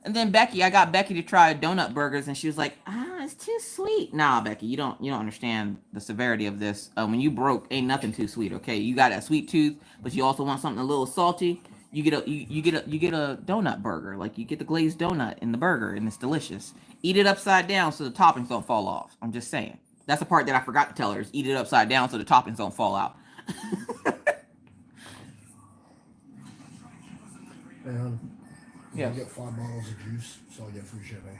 And then I got Becky to try donut burgers, and she was like, it's too sweet. Nah, Becky, you don't understand the severity of this. When you broke, ain't nothing too sweet, okay? You got that sweet tooth, but you also want something a little salty. You get a donut burger. Like, you get the glazed donut in the burger, and it's delicious. Eat it upside down so the toppings don't fall off. I'm just saying. That's the part that I forgot to tell her, is eat it upside down so the toppings don't fall out. Hey, hon. Yeah. You get 5 bottles of juice, so I'll get free shipping.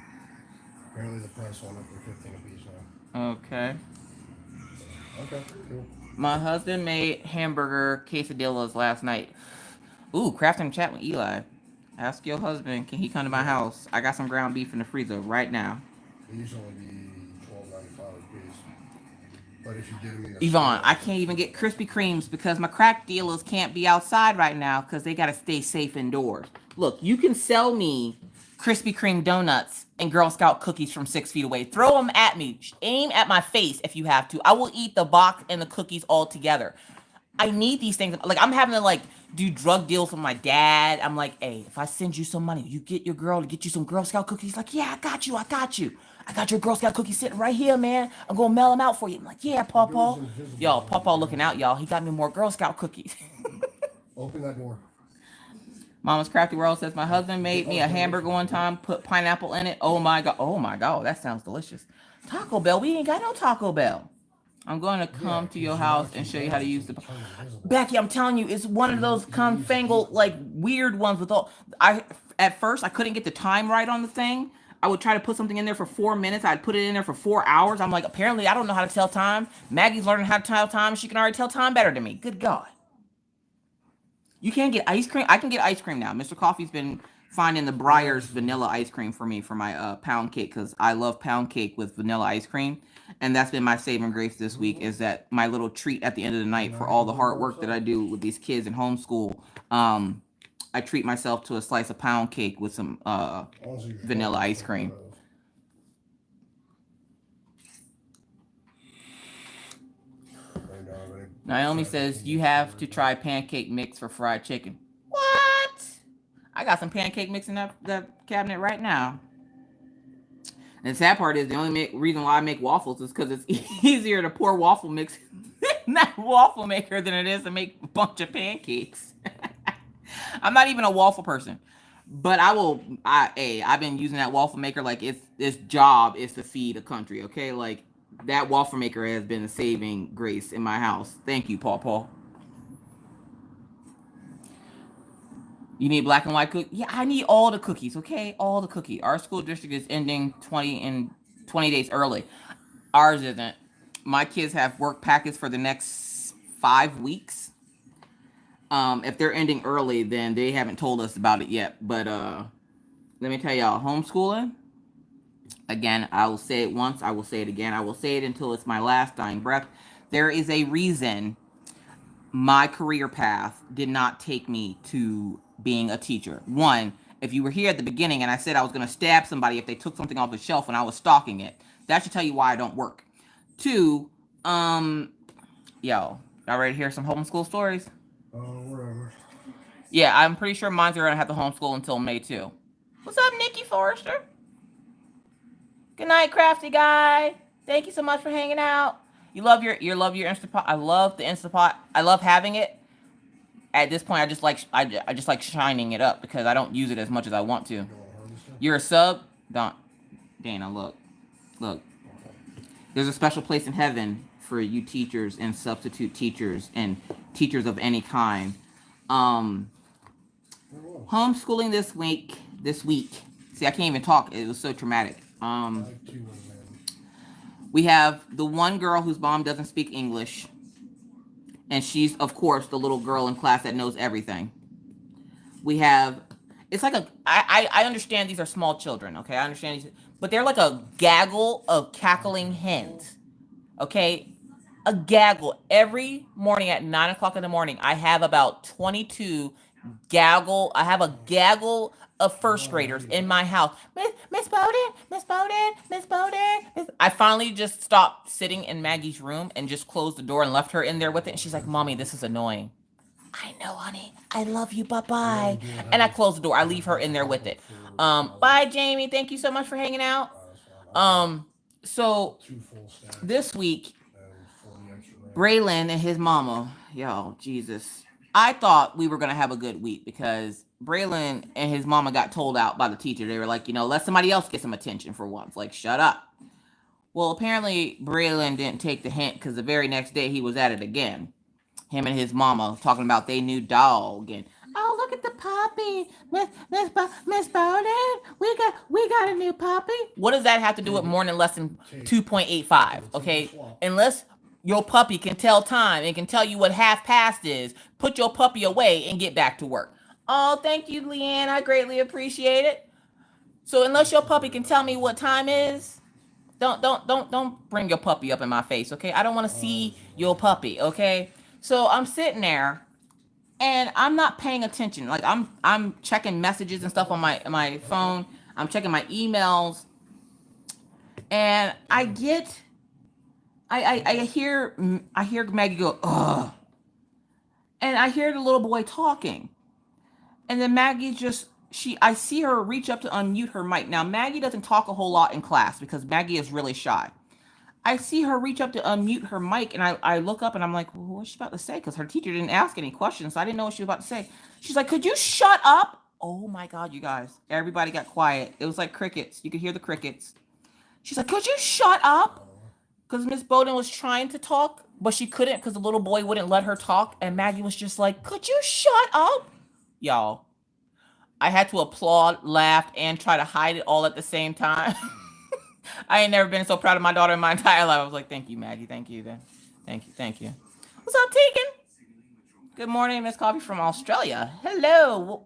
Apparently the price went up for 15 a piece now. Okay. Okay, cool. My husband made hamburger quesadillas last night. Ooh, crafting chat with Eli. Ask your husband, can he come to my house? I got some ground beef in the freezer right now. It used to only be $12.95 a piece. But if you give me Yvonne, I can't even get Krispy Kremes because my crack dealers can't be outside right now because they got to stay safe indoors. Look, you can sell me Krispy Kreme donuts and Girl Scout cookies from 6 feet away. Throw them at me. Aim at my face if you have to. I will eat the box and the cookies all together. I need these things. Like, I'm having to, like, do drug deals with my dad. I'm like, hey, if I send you some money, you get your girl to get you some Girl Scout cookies. Like, yeah, I got you. I got your Girl Scout cookies sitting right here, man. I'm going to mail them out for you. I'm like, yeah, Pawpaw. Yo, Pawpaw looking out, y'all. He got me more Girl Scout cookies. Open that door. Mama's Crafty World says, my husband made me a hamburger one time, put pineapple in it. Oh, my God. Oh, my God. That sounds delicious. Taco Bell. We ain't got no Taco Bell. I'm going to come to your house and show you how to use the... Becky, I'm telling you, it's one of those confangled, like, weird ones with all... At first, I couldn't get the time right on the thing. I would try to put something in there for 4 minutes. I'd put it in there for 4 hours. I'm like, apparently, I don't know how to tell time. Maggie's learning how to tell time. She can already tell time better than me. Good God. You can't get ice cream? I can get ice cream now. Mr. Coffee's been finding the Breyers vanilla ice cream for me for my pound cake because I love pound cake with vanilla ice cream. And that's been my saving grace this week, is that my little treat at the end of the night for all the hard work that I do with these kids in homeschool. I treat myself to a slice of pound cake with some vanilla ice cream. Naomi says you have to try pancake mix for fried chicken. What? I got some pancake mix in that cabinet right now. And the sad part is the only reason why I make waffles is because it's easier to pour waffle mix in that waffle maker than it is to make a bunch of pancakes. I'm not even a waffle person, but I've been using that waffle maker like its job is to feed a country. Okay, like that waffle maker has been a saving grace in my house. Thank you, Paul. You need black and white cookies? Yeah, I need all the cookies, okay? All the cookies. Our school district is ending 20 days early. Ours isn't. My kids have work packets for the next 5 weeks. If they're ending early, then they haven't told us about it yet. But let me tell y'all, homeschooling, again, I will say it once, I will say it again, I will say it until it's my last dying breath. There is a reason my career path did not take me to being a teacher. One, if you were here at the beginning and I said I was going to stab somebody if they took something off the shelf when I was stalking it, that should tell you why I don't work. Two, y'all ready to hear some homeschool stories? Whatever. Yeah, I'm pretty sure mine's are going to have to homeschool until May too. What's up, Nikki Forrester? Good night, crafty guy. Thank you so much for hanging out. You love your Instapot. I love the Instapot. I love having it. At this point, I just like shining it up because I don't use it as much as I want to. You're a sub? Dana, look. There's a special place in heaven for you teachers and substitute teachers and teachers of any kind. Homeschooling this week. See, I can't even talk. It was so traumatic. We have the one girl whose mom doesn't speak English. And she's, of course, the little girl in class that knows everything. We have, it's like I understand these are small children, okay? I understand these, but they're like a gaggle of cackling hens, okay? A gaggle. Every morning at 9 o'clock in the morning, I have about 22 I have a gaggle of first graders in my house. Miss Bowden. I finally just stopped sitting in Maggie's room and just closed the door and left her in there with it. And she's like, Mommy, this is annoying. I know, honey. I love you. Bye-bye. And I close the door. I leave her in there with it. Bye, Jamie. Thank you so much for hanging out. So this week, Braylon and his mama, yo, Jesus. I thought we were going to have a good week because Braylon and his mama got told out by the teacher. They were like, let somebody else get some attention for once. Like, shut up. Well, apparently Braylon didn't take the hint because the very next day he was at it again. Him and his mama talking about their new dog and, oh, look at the puppy. Miss Bowden, we got a new puppy. What does that have to do with morning lesson 2.85? Okay, unless your puppy can tell time and can tell you what half past is, put your puppy away and get back to work. Oh, thank you, Leanne. I greatly appreciate it. So unless your puppy can tell me what time is, don't bring your puppy up in my face, okay? I don't want to see your puppy, okay? So I'm sitting there and I'm not paying attention. Like I'm checking messages and stuff on my phone. I'm checking my emails, and I hear Maggie go, ugh. And I hear the little boy talking. And then Maggie I see her reach up to unmute her mic. Now, Maggie doesn't talk a whole lot in class because Maggie is really shy. I see her reach up to unmute her mic, and I look up and I'm like, well, what's she about to say? Because her teacher didn't ask any questions, so I didn't know what she was about to say. She's like, could you shut up? Oh my God, you guys. Everybody got quiet. It was like crickets. You could hear the crickets. She's like, could you shut up? Because Miss Bowden was trying to talk, but she couldn't because the little boy wouldn't let her talk. And Maggie was just like, could you shut up? Y'all, I had to applaud, laugh, and try to hide it all at the same time. I ain't never been so proud of my daughter in my entire life. I was like, thank you, Maggie. Thank you. Thank you. What's up, Tegan? Good morning, Miss Coffee from Australia. Hello.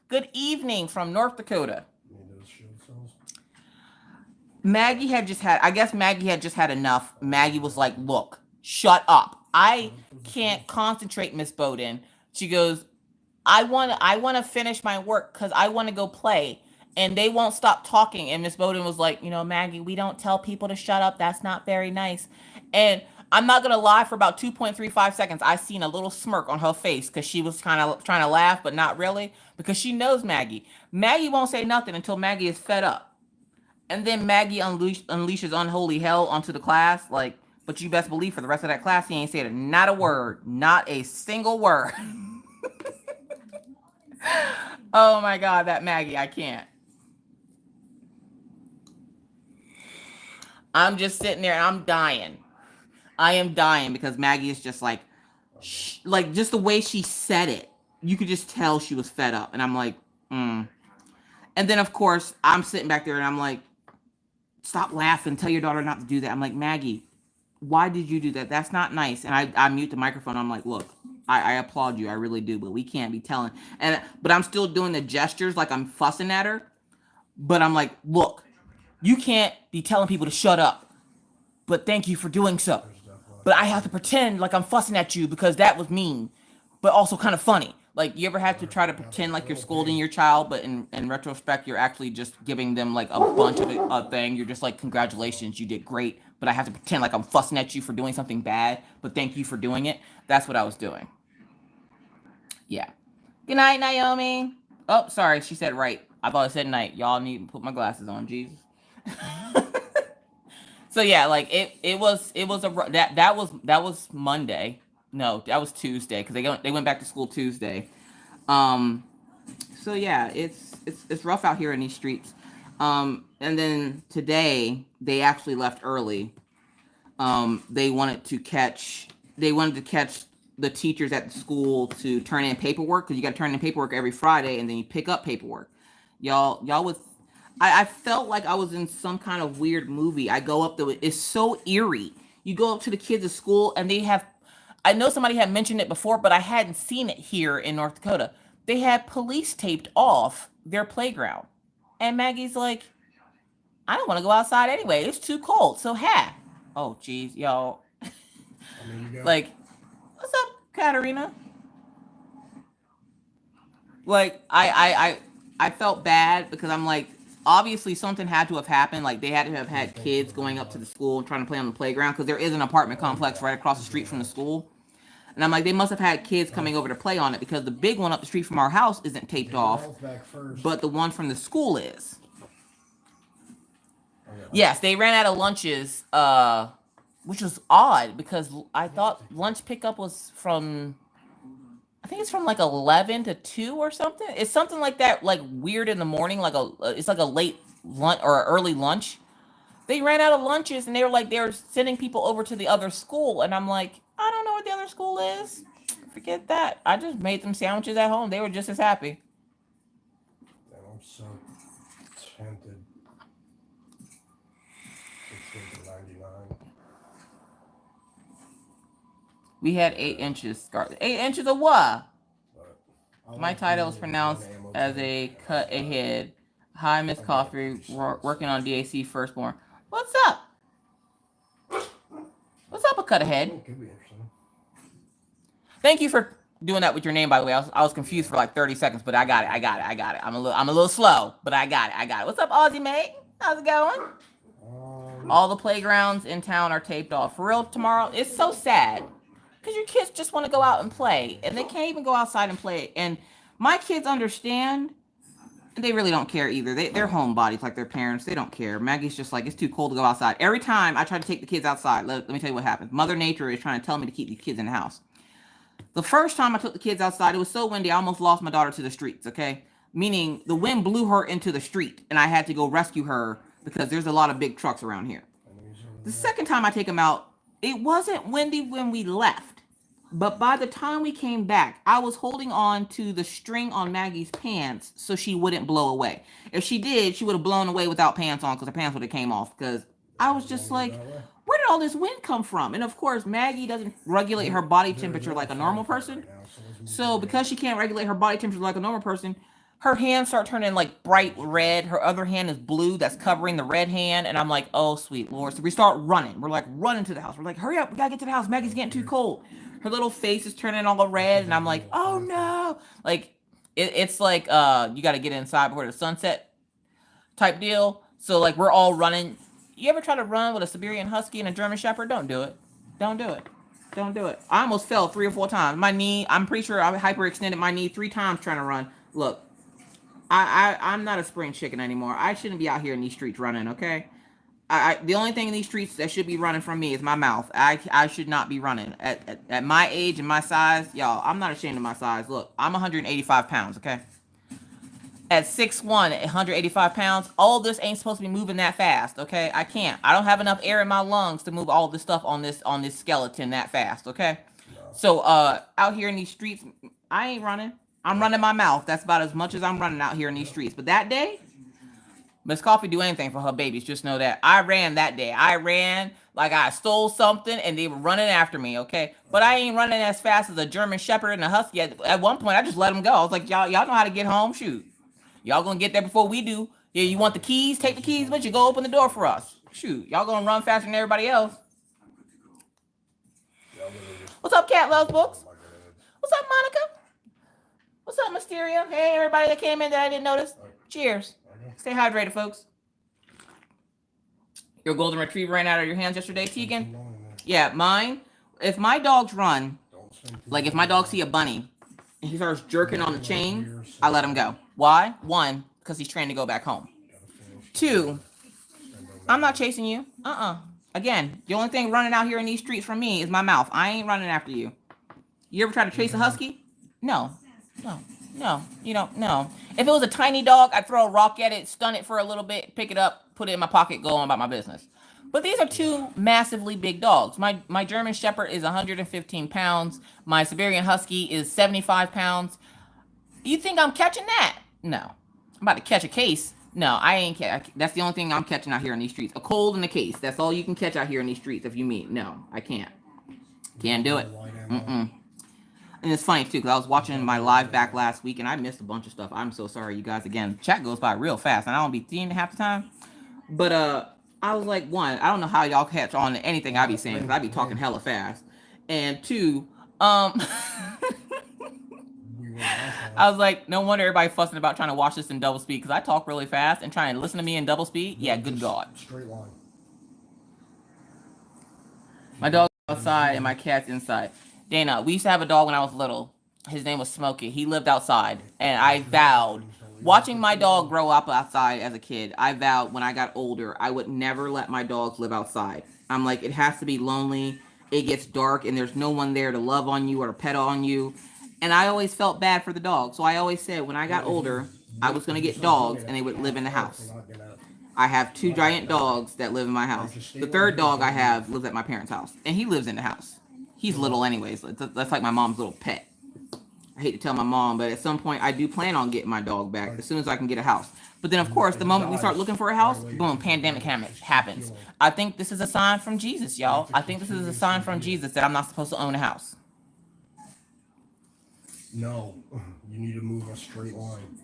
Good evening from North Dakota. Maggie had just had enough. Maggie was like, look, shut up. I can't concentrate, Miss Bowden. She goes, I want to finish my work because I want to go play. And they won't stop talking. And Miss Bowden was like, Maggie, we don't tell people to shut up. That's not very nice. And I'm not gonna lie, for about 2.35 seconds, I seen a little smirk on her face because she was kind of trying to laugh, but not really, because she knows Maggie. Maggie won't say nothing until Maggie is fed up. And then Maggie unleashes unholy hell onto the class. Like, but you best believe for the rest of that class, he ain't said not a word, not a single word. Oh my God, that Maggie, I can't. I'm just sitting there and I'm dying. I am dying because Maggie is just like just the way she said it, you could just tell she was fed up. And I'm like, mm. And then of course I'm sitting back there and I'm like, stop laughing. Tell your daughter not to do that. I'm like, Maggie, why did you do that? That's not nice. And I mute the microphone. I'm like, look, I applaud you. I really do. But we can't be telling. But I'm still doing the gestures like I'm fussing at her. But I'm like, look, you can't be telling people to shut up. But thank you for doing so. But I have to pretend like I'm fussing at you because that was mean, but also kind of funny. Like, you ever had to try to pretend like you're scolding your child, but in retrospect, you're actually just giving them like a bunch of a thing. You're just like, congratulations, you did great. But I have to pretend like I'm fussing at you for doing something bad, but thank you for doing it. That's what I was doing. Yeah. Good night, Naomi. Oh, sorry, she said right. I thought I said night. Y'all need to put my glasses on, Jesus. So yeah, like it was that was Monday. No, that was Tuesday because they went back to school Tuesday. Um, so yeah, it's rough out here in these streets. And then today they actually left early. They wanted to catch the teachers at the school to turn in paperwork because you got to turn in paperwork every Friday and then you pick up paperwork. Y'all was I felt like I was in some kind of weird movie. I go up to it. It's so eerie. You go up to the kids at school and they have, I know somebody had mentioned it before, but I hadn't seen it here in North Dakota. They had police taped off their playground. And Maggie's like, I don't want to go outside anyway. It's too cold. So, oh, geez, y'all. Like, what's up, Katarina? Like, I felt bad because I'm like, obviously something had to have happened. Like, they had to have had kids going up to the school and trying to play on the playground because there is an apartment complex right across the street from the school. And I'm like, they must have had kids coming over to play on it because the big one up the street from our house isn't taped off, but the one from the school is. Yes, they ran out of lunches, which was odd because I thought lunch pickup was from, I think it's from like 11 to 2 or something. It's something like that, like weird in the morning, it's like a late lunch or an early lunch. They ran out of lunches and they were like, they were sending people over to the other school. And I'm like, I don't know what the other school is. Forget that. I just made them sandwiches at home. They were just as happy. I'm so tempted. 16.99. We had 8 inches. Scarlet. 8 inches of what? My title is pronounced as a cut ahead. Hi, Miss Coffee. Working on DAC firstborn. What's up? What's up, a cut ahead? Thank you for doing that with your name, by the way. I was confused for like 30 seconds, but I got it. I'm a little slow, but I got it. What's up, Aussie mate? How's it going? All the playgrounds in town are taped off. For real, tomorrow? It's so sad. Because your kids just want to go out and play. And they can't even go outside and play. And my kids understand. They really don't care either. They're homebodies like their parents. They don't care. Maggie's just like, it's too cold to go outside. Every time I try to take the kids outside, let me tell you what happens. Mother Nature is trying to tell me to keep these kids in the house. The first time I took the kids outside, it was so windy, I almost lost my daughter to the streets, okay? Meaning the wind blew her into the street, and I had to go rescue her because there's a lot of big trucks around here. The second time I take them out, it wasn't windy when we left. But by the time we came back, I was holding on to the string on Maggie's pants so she wouldn't blow away. If she did, she would have blown away without pants on because her pants would have came off. Because I was just like, where did all this wind come from? And of course, Maggie doesn't regulate her body temperature like a normal person. So because she can't regulate her body temperature like a normal person, her hands start turning like bright red. Her other hand is blue that's covering the red hand. And I'm like, oh, sweet Lord. So we start running. We're like running to the house. We're like, hurry up. We got to get to the house. Maggie's getting too cold. her little face is turning all red, and I'm like, oh no, like it's like you got to get inside before the sunset type deal. So like we're all running. You ever try to run with a Siberian Husky and a German Shepherd? Don't do it. Don't do it. Don't do it. I almost fell 3 or 4 times. My knee, I'm pretty sure I hyperextended my knee 3 times trying to run. Look, I'm not a spring chicken anymore. I shouldn't be out here in these streets running, okay? The only thing in these streets that should be running from me is my mouth. I should not be running. At my age and my size, y'all, I'm not ashamed of my size. Look, I'm 185 pounds, okay? At 6'1", 185 pounds, all this ain't supposed to be moving that fast, okay? I can't. I don't have enough air in my lungs to move all this stuff on this skeleton that fast, okay? So out here in these streets, I ain't running. I'm running my mouth. That's about as much as I'm running out here in these streets. But that day, Miss Coffee do anything for her babies. Just know that. I ran that day. I ran like I stole something and they were running after me, okay? But I ain't running as fast as a German Shepherd and a Husky. At one point, I just let them go. I was like, y'all know how to get home? Shoot. Y'all gonna get there before we do. Yeah, you want the keys? Take the keys with you. Go open the door for us. Shoot. Y'all gonna run faster than everybody else. What's up, Cat Loves Books? What's up, Monica? What's up, Mysteria? Hey, everybody that came in that I didn't notice. Cheers. Stay hydrated, folks. Your golden retriever ran out of your hands yesterday, Tegan? Yeah, mine. If my dogs run, like if my dog see a bunny and he starts jerking on the chain, I let him go. Why? 1, because he's trained to go back home. 2, I'm not chasing you. Again, the only thing running out here in these streets from me is my mouth. I ain't running after you. You ever try to chase a husky? No. You don't. No. If it was a tiny dog, I'd throw a rock at it, stun it for a little bit, pick it up, put it in my pocket, go on about my business. But these are 2 massively big dogs. My German Shepherd is 115 pounds. My Siberian Husky is 75 pounds. You think I'm catching that? No. I'm about to catch a case. No, I ain't catch. That's the only thing I'm catching out here in these streets. A cold and a case. That's all you can catch out here in these streets if you meet. No, I can't. Can't do it. And it's funny, too, because I was watching my live back last week, and I missed a bunch of stuff. I'm so sorry, you guys. Again, chat goes by real fast, and I don't be seeing it half the time. But I was like, 1, I don't know how y'all catch on to anything I be saying, because I be talking hella fast. And 2, I was like, no wonder everybody fussing about trying to watch this in double speed, because I talk really fast, and trying to listen to me in double speed, yeah, good God. Straight line. My dog's outside, and my cat's inside. Dana, we used to have a dog when I was little. His name was Smokey. He lived outside. And I vowed, watching my dog grow up outside as a kid, I vowed when I got older, I would never let my dogs live outside. I'm like, it has to be lonely. It gets dark and there's no one there to love on you or to pet on you. And I always felt bad for the dog. So I always said when I got older, I was going to get dogs and they would live in the house. I have 2 giant dogs that live in my house. The 3rd dog I have lives at my parents' house. And he lives in the house. He's little anyways. That's like my mom's little pet. I hate to tell my mom, but at some point I do plan on getting my dog back as soon as I can get a house. But then, of course, the moment we start looking for a house, boom, pandemic happens. I think this is a sign from Jesus, y'all. I think this is a sign from Jesus that I'm not supposed to own a house. No, you need to move a straight line.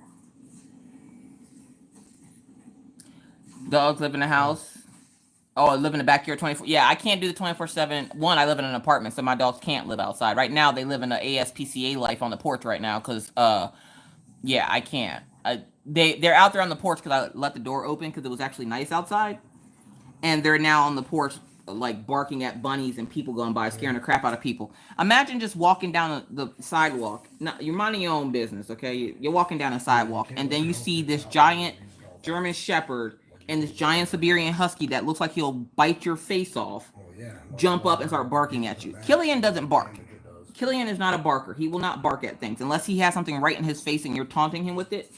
Dogs live in the house. Oh, I live in the backyard 24. Yeah, I can't do the 24/7. 1, I live in an apartment, so my dogs can't live outside. Right now, they live in an ASPCA life on the porch right now, because, yeah, I can't. They're out there on the porch because I let the door open because it was actually nice outside. And they're now on the porch, like, barking at bunnies and people going by, scaring the crap out of people. Imagine just walking down the sidewalk. Now, you're minding your own business, okay? You're walking down a sidewalk, and then you see this giant German Shepherd and this giant Siberian Husky that looks like he'll bite your face off, jump up and start barking at you. Killian doesn't bark. Killian is not a barker. He will not bark at things. Unless he has something right in his face and you're taunting him with it,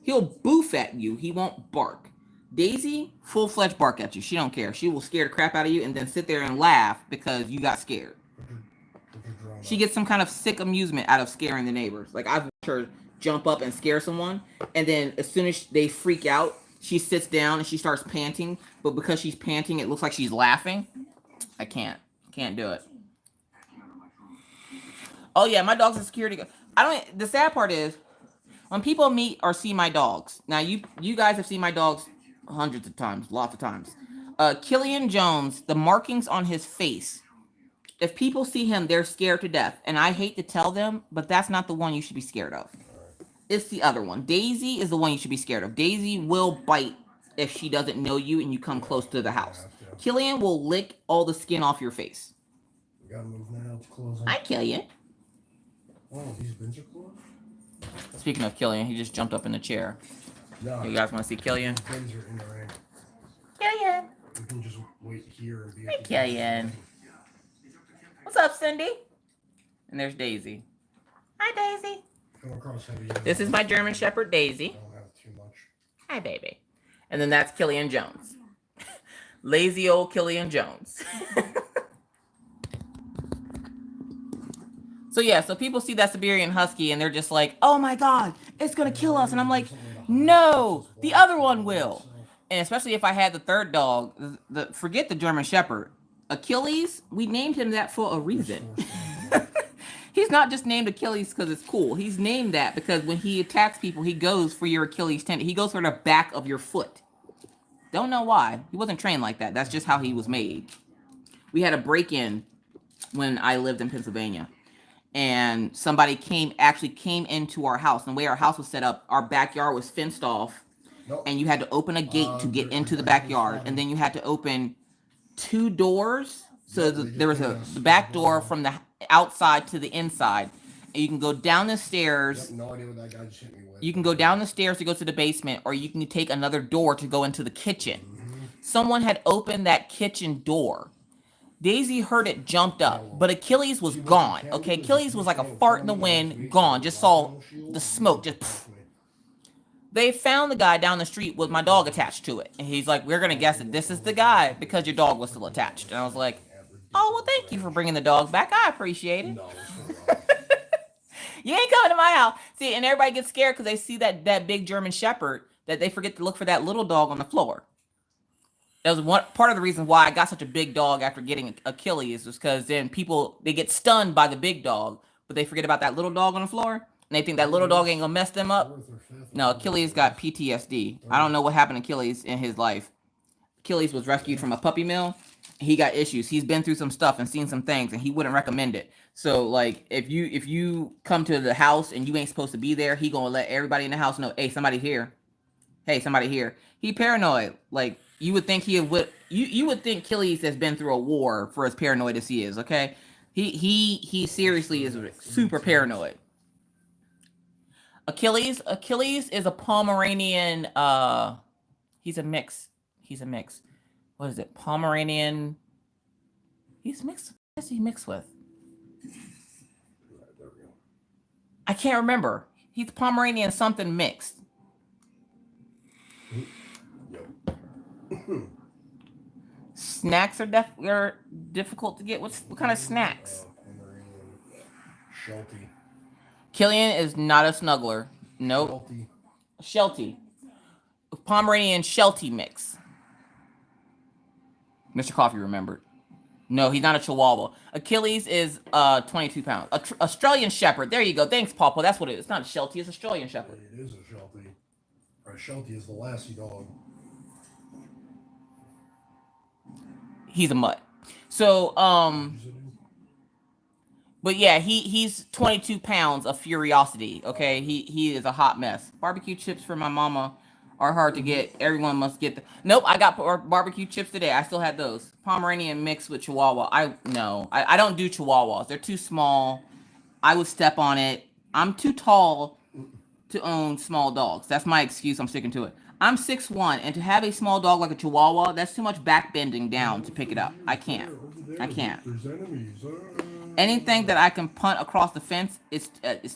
he'll boof at you. He won't bark. Daisy, full-fledged bark at you. She don't care. She will scare the crap out of you and then sit there and laugh because you got scared. She gets some kind of sick amusement out of scaring the neighbors. Like, I've watched her jump up and scare someone, and then as soon as they freak out, she sits down and she starts panting, but because she's panting, it looks like she's laughing. I can't do it. Oh yeah, my dog's a security guard. The sad part is, when people meet or see my dogs, now you guys have seen my dogs hundreds of times, lots of times. Killian Jones, the markings on his face if people see him, they're scared to death. And I hate to tell them, but that's not the one you should be scared of. It's the other one. Daisy is the one you should be scared of. Daisy will bite if she doesn't know you and you come close to the house. Killian will lick all the skin off your face. We gotta move now. It's closing. Hi, Killian. Oh, these bins are closed? Speaking of Killian, he just jumped up in the chair. No. You guys want to see Killian? These bins are in the ring. Killian. We can just wait here and be. Hi, Killian. What's up, Cindy? And there's Daisy. Hi, Daisy. Come across heavy. This is my German Shepherd, Daisy. I don't have too much. Hi, baby. And then that's Killian Jones. Lazy old Killian Jones. So yeah, so people see that Siberian Husky and they're just like, oh my God, it's going to kill us. And I'm like, no, the other one will. And especially if I had the third dog, forget the German Shepherd. Achilles, we named him that for a reason. He's not just named Achilles because it's cool. He's named that because when he attacks people, he goes for your Achilles tendon. He goes for the back of your foot. Don't know why. He wasn't trained like that. That's just how he was made. We had a break-in when I lived in Pennsylvania. And somebody came into our house. And the way our house was set up, our backyard was fenced off. Nope. And you had to open a gate to get into the backyard. And then you had to open 2 doors. So there was the back door from the outside to the inside. And you can go down the stairs. No idea what that guy just hit me with. You can go down the stairs to go to the basement. Or you can take another door to go into the kitchen. Mm-hmm. Someone had opened that kitchen door. Daisy heard it, jumped up, but Achilles was gone. Okay, Achilles was like a fart in the wind, gone. Just saw the smoke, just poof. They found the guy down the street with my dog attached to it. And he's like, we're going to guess that this is the guy because your dog was still attached. And I was like, oh, well, thank you for bringing the dog back. I appreciate it. You ain't coming to my house. See, and everybody gets scared because they see that big German Shepherd that they forget to look for that little dog on the floor. That was one part of the reason why I got such a big dog after getting Achilles was because then they get stunned by the big dog, but they forget about that little dog on the floor, and they think that little dog ain't gonna mess them up. No, Achilles got PTSD. I don't know what happened to Achilles in his life. Achilles was rescued from a puppy mill. He got issues. He's been through some stuff and seen some things, and he wouldn't recommend it. So, like, if you come to the house and you ain't supposed to be there, he gonna let everybody in the house know, hey, somebody here. Hey, somebody here. He paranoid. Like, you would think you would think Achilles has been through a war for as paranoid as he is, okay? He seriously is super paranoid. Achilles is a Pomeranian, he's a mix. What is it? Pomeranian. He's mixed. What is he mixed with? I can't remember. He's Pomeranian something mixed. Snacks are difficult to get. What kind of snacks? Sheltie. Killian is not a snuggler. Nope. Sheltie. Pomeranian Sheltie mix. Mr. Coffee remembered. No, he's not a Chihuahua. Achilles is 22 pounds. Australian Shepherd. There you go. Thanks, Papa. That's what it is. It's not a Sheltie. It's Australian Shepherd. It is a Sheltie. A Sheltie is the Lassie dog. He's a mutt. So, but yeah, he's 22 pounds of furiosity. Okay, he is a hot mess. Barbecue chips for my mama are hard to get. Everyone must get them. Nope, I got barbecue chips today. I still had those. Pomeranian mixed with Chihuahua. I don't do Chihuahuas. They're too small. I would step on it. I'm too tall to own small dogs. That's my excuse. I'm sticking to it. I'm 6'1", and to have a small dog like a Chihuahua, that's too much back bending down to pick it up. I can't. Anything that I can punt across the fence is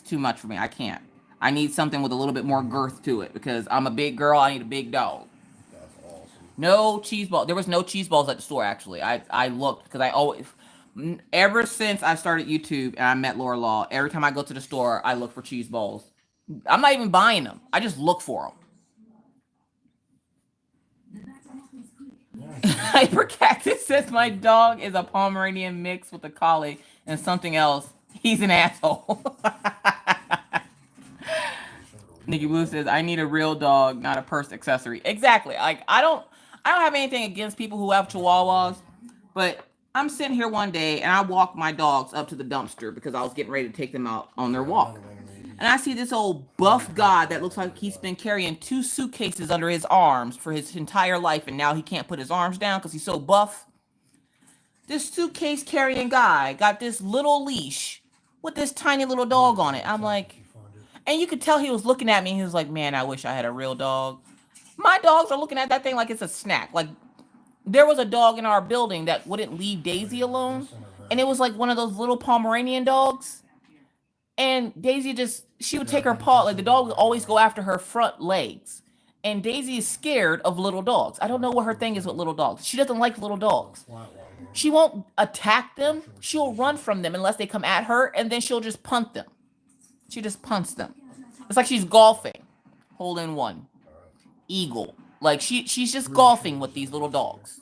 too much for me. I can't. I need something with a little bit more girth to it because I'm a big girl. I need a big dog. That's awesome. No cheese ball. There was no cheese balls at the store, actually. I looked because ever since I started YouTube and I met Laura Law, every time I go to the store, I look for cheese balls. I'm not even buying them. I just look for them. Hyper Cactus says my dog is a Pomeranian mix with a collie and something else. He's an asshole. Nikki Blue says I need a real dog, not a purse accessory. Exactly. Like I don't have anything against people who have Chihuahuas, but I'm sitting here one day and I walk my dogs up to the dumpster because I was getting ready to take them out on their walk. And I see this old buff guy that looks like he's been carrying 2 suitcases under his arms for his entire life, and now he can't put his arms down because he's so buff. This suitcase carrying guy got this little leash with this tiny little dog on it. I'm like, and you could tell he was looking at me. He was like, man, I wish I had a real dog. My dogs are looking at that thing like it's a snack. Like, there was a dog in our building that wouldn't leave Daisy alone. And it was like one of those little Pomeranian dogs. And Daisy she would take her paw. Like, the dog would always go after her front legs. And Daisy is scared of little dogs. I don't know what her thing is with little dogs. She doesn't like little dogs. She won't attack them. She'll run from them unless they come at her. And then she'll just punt them. She just punts them. It's like she's golfing. Hole in one. Eagle. Like, she's just golfing with these little dogs.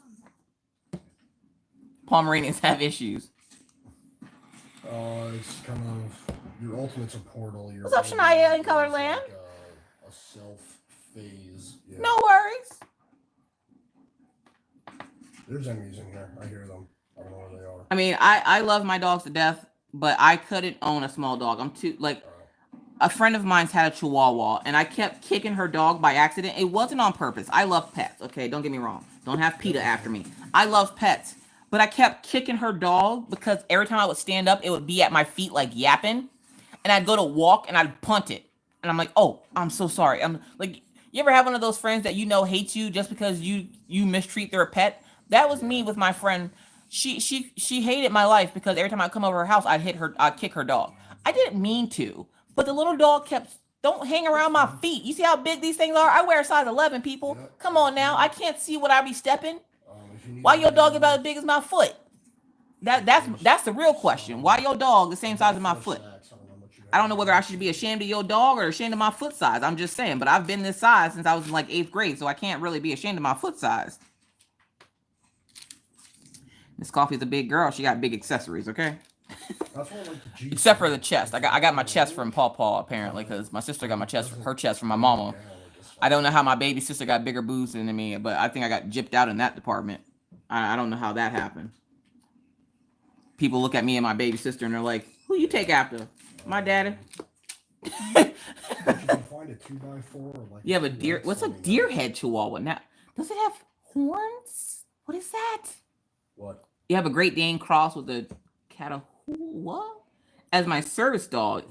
Pomeranians have issues. It's kind of your ultimate's a portal. What's up, Shania in Colorland? Like a self phase. Yeah. No worries. There's enemies in here. I hear them. I don't know where they are. I mean, I love my dogs to death, but I couldn't own a small dog. I'm too, like, a friend of mine's had a Chihuahua, and I kept kicking her dog by accident. It wasn't on purpose. I love pets, okay? Don't get me wrong. Don't have PETA after me. I love pets. But I kept kicking her dog because every time I would stand up, it would be at my feet like yapping. And I'd go to walk, and I'd punt it. And I'm like, oh, I'm so sorry. I'm like, you ever have one of those friends that you know hates you just because you mistreat their pet? That was me with my friend. She hated my life because every time I come over her house, I'd kick her dog. I didn't mean to. But the little dog don't hang around my feet. You see how big these things are? I wear a size 11, people. Come on now. I can't see what I be stepping. Why your dog about as big as my foot? That's the real question. Why your dog the same size as my foot? I don't know whether I should be ashamed of your dog or ashamed of my foot size. I'm just saying. But I've been this size since I was in like 8th grade, so I can't really be ashamed of my foot size. Miss Coffee's a big girl. She got big accessories, okay? Except for the chest. I got my chest from Paw apparently, because my sister got her chest from my mama. I don't know how my baby sister got bigger boobs than me, but I think I got gypped out in that department. I don't know how that happened. People look at me and my baby sister and they're like, who you take after? My daddy. You can find a 2x4 like, you have a deer. What's a deer head Chihuahua? Now, does it have horns? What is that? What? You have a Great Dane cross with a Catahoula as my service dog.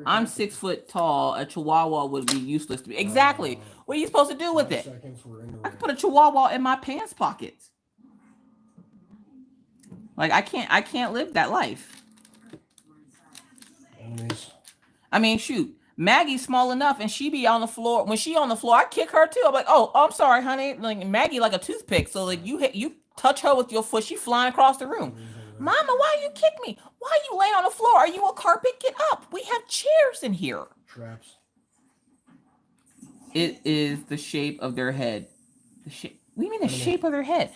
I'm 6 foot tall. A Chihuahua would be useless to me. Exactly. What are you supposed to do with it? I can put a Chihuahua in my pants pockets. Like, I can't live that life. I mean, shoot. Maggie's small enough, and she be on the floor. When she on the floor, I kick her too. I'm like, oh, I'm sorry, honey. Like, Maggie like a toothpick. So like you touch her with your foot, she flying across the room. Mama, why you kick me? Why you lay on the floor? Are you a carpet? Get up. We have chairs in here. Traps. It is the shape of their head. What do you mean the shape of their head?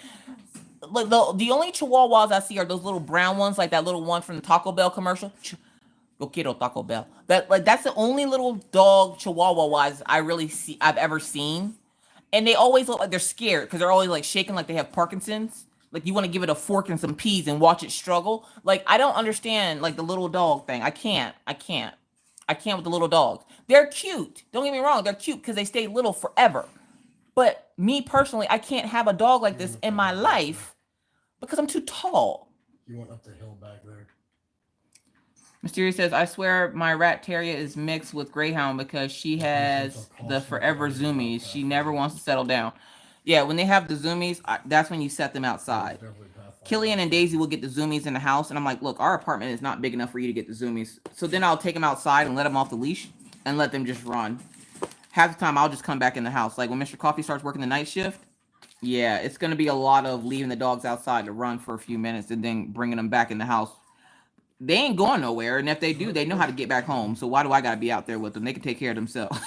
Like the only Chihuahuas I see are those little brown ones, like that little one from the Taco Bell commercial. Yo quiero Taco Bell. That's the only little dog Chihuahua-wise I've ever seen. And they always look like they're scared because they're always like shaking like they have Parkinson's. Like you want to give it a fork and some peas and watch it struggle. Like I don't understand like the little dog thing. I can't with the little dogs. They're cute. Don't get me wrong. They're cute because they stay little forever. But me personally, I can't have a dog like this in my life because I'm too tall. You went up the hill back there. Mysterious says, I swear my rat terrier is mixed with greyhound because she has the forever zoomies. She never wants to settle down. Yeah, when they have the zoomies, that's when you set them outside. Killian and Daisy will get the zoomies in the house. And I'm like, look, our apartment is not big enough for you to get the zoomies. So then I'll take them outside and let them off the leash and let them just run. Half the time, I'll just come back in the house. Like when Mr. Coffee starts working the night shift, yeah, it's going to be a lot of leaving the dogs outside to run for a few minutes and then bringing them back in the house. They ain't going nowhere. And if they do, they know how to get back home. So why do I got to be out there with them? They can take care of themselves.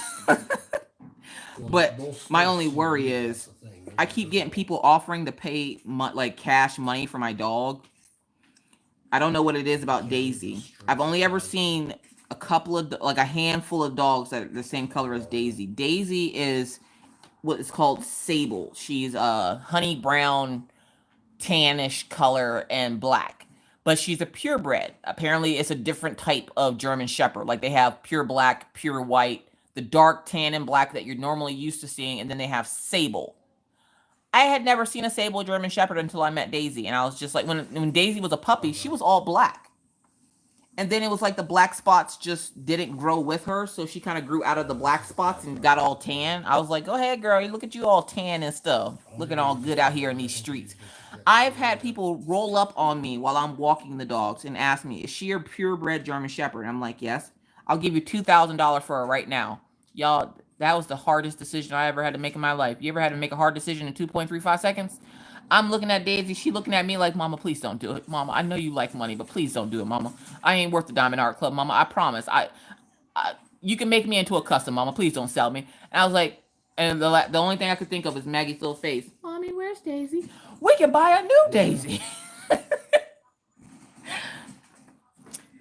But my only worry is I keep getting people offering to pay like cash money for my dog. I don't know what it is about Daisy. I've only ever seen a couple of, like a handful of dogs that are the same color as Daisy. Daisy is what is called sable. She's a honey brown tannish color and black. But she's a purebred. Apparently, it's a different type of German Shepherd. Like they have pure black, pure white, the dark tan and black that you're normally used to seeing, and then they have sable. I had never seen a sable German Shepherd until I met Daisy, and I was just like, when Daisy was a puppy, she was all black. And then it was like the black spots just didn't grow with her, so she kind of grew out of the black spots and got all tan. I was like, go ahead, girl, look at you all tan and stuff, looking all good out here in these streets. I've had people roll up on me while I'm walking the dogs and ask me, is she your purebred German Shepherd? And I'm like, yes. I'll give you $2,000 for her right now. Y'all, that was the hardest decision I ever had to make in my life. You ever had to make a hard decision in 2.35 seconds? I'm looking at Daisy. She looking at me like, Mama, please don't do it. Mama, I know you like money, but please don't do it, Mama. I ain't worth the Diamond Art Club, Mama. I promise. You can make me into a custom, Mama. Please don't sell me. And I was like, and the only thing I could think of is Maggie's little face. Mommy, where's Daisy? We can buy a new Daisy.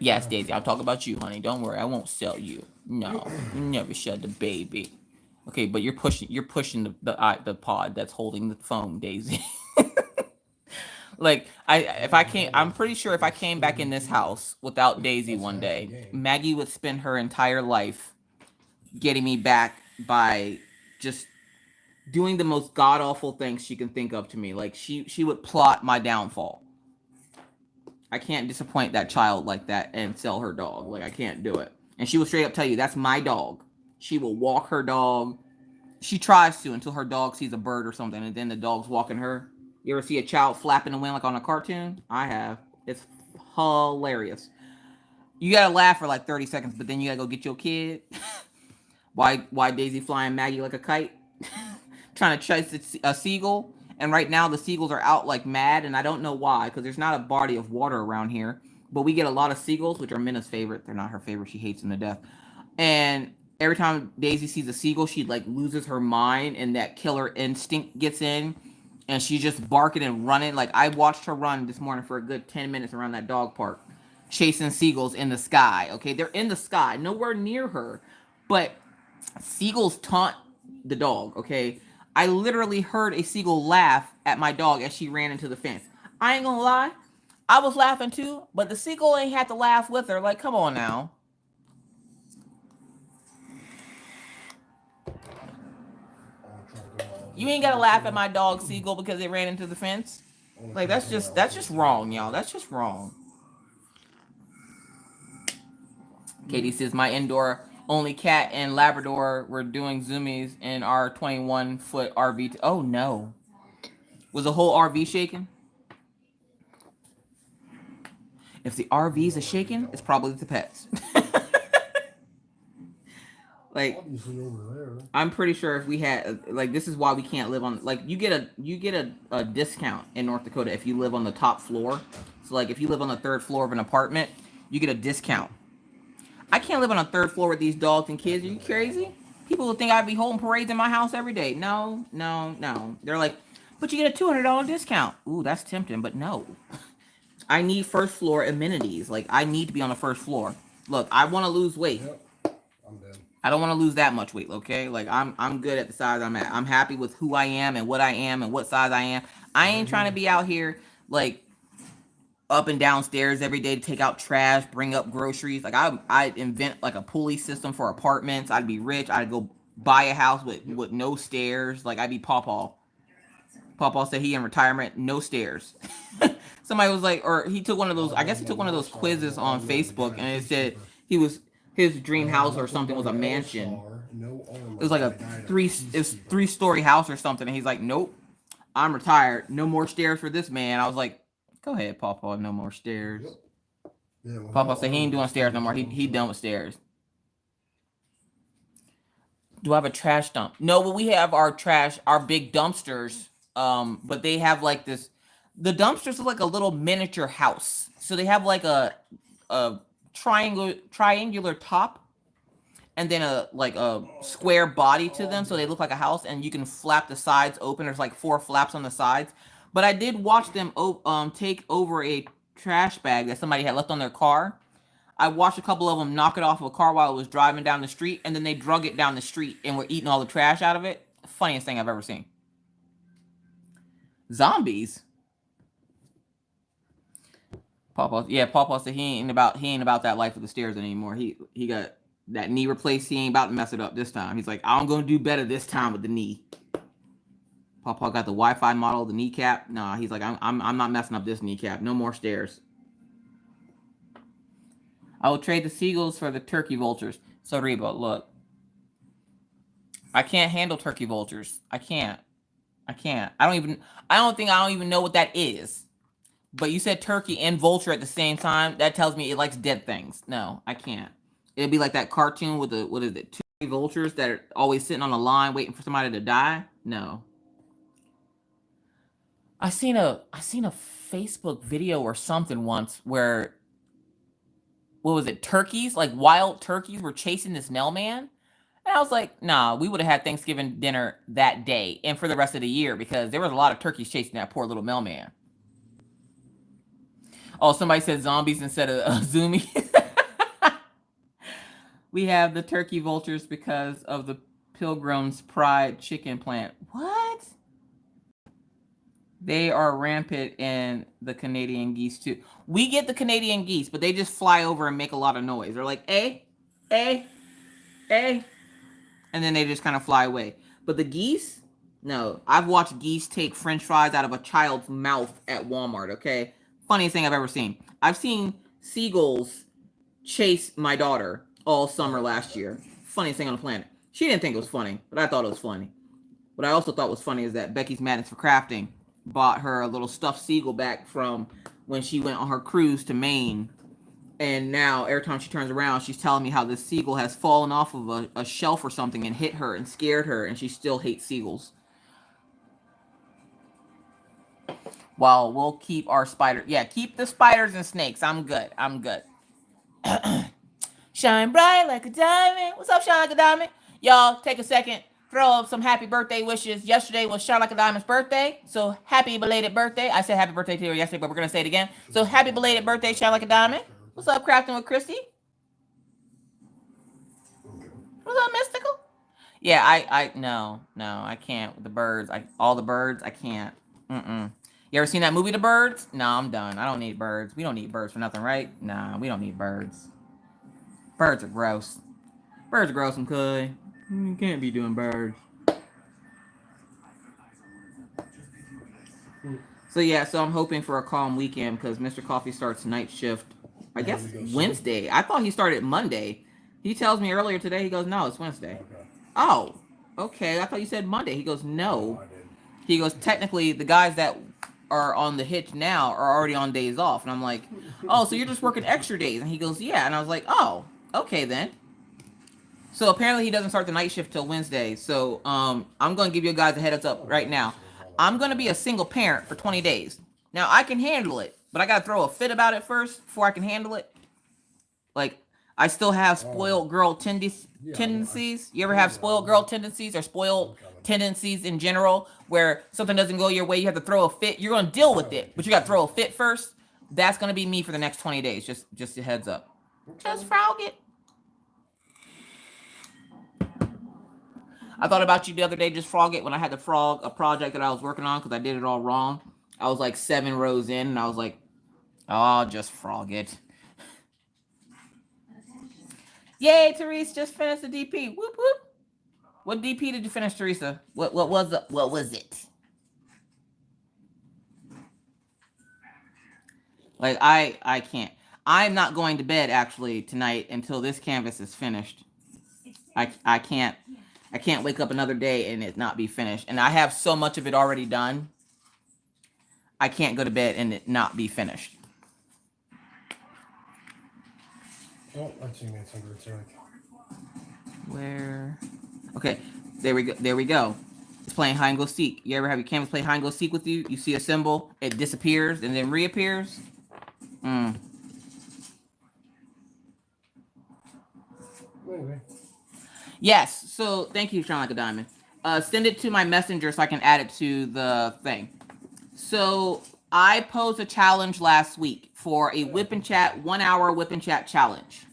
Yes, Daisy, I'll talk about you, honey. Don't worry, I won't sell you. No, you never shed the baby. Okay, but you're pushing the pod that's holding the phone, Daisy. Like I'm pretty sure if I came back in this house without Daisy one day, Maggie would spend her entire life getting me back by just doing the most god awful things she can think of to me. Like she would plot my downfall. I can't disappoint that child like that and sell her dog. Like I can't do it. And she will straight up tell you that's my dog. She will walk her dog. She tries to until her dog sees a bird or something, and then the dog's walking her. You ever see a child flapping the wind like on a cartoon? I have. It's hilarious. You gotta laugh for like 30 seconds, but then you gotta go get your kid. Why Daisy flying Maggie like a kite? Trying to chase a seagull. And right now the seagulls are out like mad, and I don't know why, because there's not a body of water around here. But we get a lot of seagulls, which are Minna's favorite. They're not her favorite. She hates them to death. And every time Daisy sees a seagull, she like loses her mind, and that killer instinct gets in, and she's just barking and running. Like I watched her run this morning for a good 10 minutes around that dog park, chasing seagulls in the sky. Okay, they're in the sky, nowhere near her, but seagulls taunt the dog. Okay, I literally heard a seagull laugh at my dog as she ran into the fence. I ain't gonna lie, I was laughing too, but the seagull ain't had to laugh with her. Like, come on now. You ain't gotta laugh at my dog Seagull because it ran into the fence. Like that's just wrong, y'all. That's just wrong. Katie says my indoor only cat and Labrador were doing zoomies in our 21-foot RV. Oh no. Was the whole RV shaking? If the RVs are shaking, it's probably the pets. Like, I'm pretty sure if we had, like, this is why we can't live on, like, you get a discount in North Dakota if you live on the top floor. So, like, if you live on the third floor of an apartment, you get a discount. I can't live on a third floor with these dogs and kids. Are you crazy? People will think I'd be holding parades in my house every day. No. They're like, but you get a $200 discount. Ooh, that's tempting, but no. I need first floor amenities. Like, I need to be on the first floor. Look, I want to lose weight. I'm dead. I don't want to lose that much weight, okay? Like, I'm good at the size I'm at. I'm happy with who I am and what I am and what size I am. I ain't trying to be out here, like, up and down stairs every day to take out trash, bring up groceries. Like, I'd invent, like, a pulley system for apartments. I'd be rich. I'd go buy a house with no stairs. Like, I'd be Pawpaw. Pawpaw said he in retirement, no stairs. Somebody was like, or he took one of those, I guess he took one of those quizzes on Facebook, and it said his dream house or something was a mansion. It was like a three-story house or something, and he's like, nope, I'm retired. No more stairs for this man. I was like, go ahead, Pawpaw, no more stairs. Pawpaw said he ain't doing stairs no more. He done with stairs. Do I have a trash dump? No, but we have our big dumpsters. But they have like this. The dumpsters are like a little miniature house. So they have like a triangular top, and then a square body to them, so they look like a house, and you can flap the sides open. There's like 4 flaps on the sides. But I did watch them take over a trash bag that somebody had left on their car. I watched a couple of them knock it off of a car while it was driving down the street, and then they drug it down the street and were eating all the trash out of it. Funniest thing I've ever seen. Zombies? Pawpaw, yeah, Pawpaw said he ain't about that life of the stairs anymore. He got that knee replaced. He ain't about to mess it up this time. He's like, I'm gonna do better this time with the knee. Pawpaw got the Wi-Fi model, the kneecap. Nah, he's like, I'm not messing up this kneecap. No more stairs. I will trade the seagulls for the turkey vultures. So Reba, look, I can't handle turkey vultures. I can't. I don't even know what that is. But you said turkey and vulture at the same time. That tells me it likes dead things. No, I can't. It'd be like that cartoon with the, what is it, two vultures that are always sitting on a line waiting for somebody to die. No. I seen a Facebook video or something once where, what was it, turkeys, like wild turkeys were chasing this mailman. And I was like, nah, we would have had Thanksgiving dinner that day and for the rest of the year, because there was a lot of turkeys chasing that poor little mailman. Oh, somebody said zombies instead of zoomies. We have the turkey vultures because of the Pilgrim's Pride chicken plant. What? They are rampant in the Canadian geese too. We get the Canadian geese, but they just fly over and make a lot of noise. They're like, eh, eh, eh. And then they just kind of fly away. But the geese, no. I've watched geese take French fries out of a child's mouth at Walmart, okay? Funniest thing I've ever seen. I've seen seagulls chase my daughter all summer last year. Funniest thing on the planet. She didn't think it was funny, but I thought it was funny. What I also thought was funny is that Becky's Madness for Crafting bought her a little stuffed seagull back from when she went on her cruise to Maine. And now every time she turns around, she's telling me how this seagull has fallen off of a shelf or something and hit her and scared her, and she still hates seagulls. Well, we'll keep our spider. Yeah, keep the spiders and snakes. I'm good. Shine bright like a diamond. What's up, Shine Like a Diamond? Y'all, take a second. Throw up some happy birthday wishes. Yesterday was Shine Like a Diamond's birthday. So happy belated birthday. I said happy birthday to her yesterday, but we're going to say it again. So happy belated birthday, Shine Like a Diamond. What's up, Crafting with Christy? What's up, Mystical? Yeah, no, I can't with the birds. All the birds, I can't. You ever seen that movie, The Birds? No, I'm done. I don't need birds. We don't need birds for nothing, right? Nah, we don't need birds. Birds are gross. Birds are gross and cuy. You can't be doing birds. So yeah, so I'm hoping for a calm weekend because Mr. Coffee starts night shift, I guess Wednesday. I thought he started Monday. He tells me earlier today, he goes, no, it's Wednesday. Okay. Oh, okay. I thought you said Monday. He goes, no. He goes, technically, the guys that are on the hitch now are already on days off. And I'm like, oh, so you're just working extra days? And he goes, yeah. And I was like, oh, okay then. So apparently he doesn't start the night shift till Wednesday. So I'm going to give you guys a heads up right now. I'm going to be a single parent for 20 days. Now, I can handle it, but I got to throw a fit about it first before I can handle it. Like, I still have spoiled girl tendencies. You ever have spoiled girl tendencies or spoiled tendencies in general where something doesn't go your way, you have to throw a fit? You're going to deal with it, but you got to throw a fit first. That's going to be me for the next 20 days. Just a heads up. Just frog it. I thought about you the other day, just frog it, when I had to frog a project that I was working on because I did it all wrong. I was like 7 rows in, and I was like, oh, I'll just frog it. Yay, Teresa just finished the DP. Whoop, whoop. What DP did you finish, Teresa? What was it? Like, I can't. I'm not going to bed, actually, tonight until this canvas is finished. I can't wake up another day and it not be finished. And I have so much of it already done. I can't go to bed and it not be finished. Oh, I see me some roots, Eric. Where? Okay, there we go. It's playing hide and go seek. You ever have your canvas play hide and go seek with you? You see a symbol, it disappears and then reappears. Maybe. Yes. So thank you, Shine Like a Diamond. Send it to my messenger so I can add it to the thing. So I posed a challenge last week for a whip and chat 1 hour whip and chat challenge.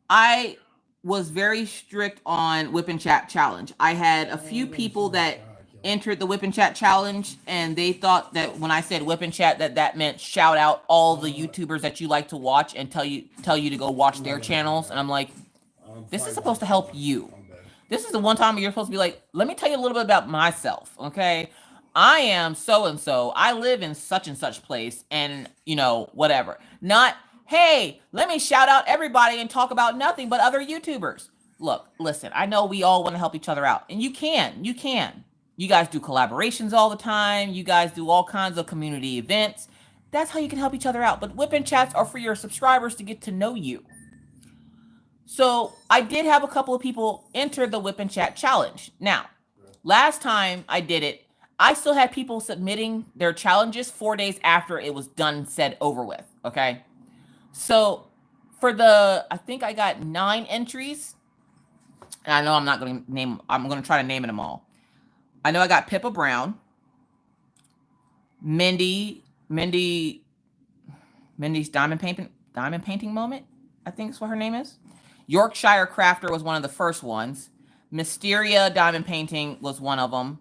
I was very strict on whip and chat challenge. I had a few people that entered the Whip and Chat challenge, and they thought that when I said Whip and Chat, that meant shout out all the YouTubers that you like to watch and tell you to go watch their channels. And I'm like, this is supposed to help you. This is the one time you're supposed to be like, let me tell you a little bit about myself, okay? I am so and so. I live in such and such place, and whatever. Not, hey, let me shout out everybody and talk about nothing but other YouTubers. Look, listen, I know we all want to help each other out, and you can. You guys do collaborations all the time. You guys do all kinds of community events. That's how you can help each other out. But Whip and Chats are for your subscribers to get to know you. So I did have a couple of people enter the Whip and Chat challenge. Now, last time I did it, I still had people submitting their challenges 4 days after it was done, said, over with. Okay. So I think I got 9 entries. And I know I'm going to try to name them all. I know I got Pippa Brown, Mindy's diamond painting moment, I think is what her name is. Yorkshire Crafter was one of the first ones. Mysteria Diamond Painting was one of them.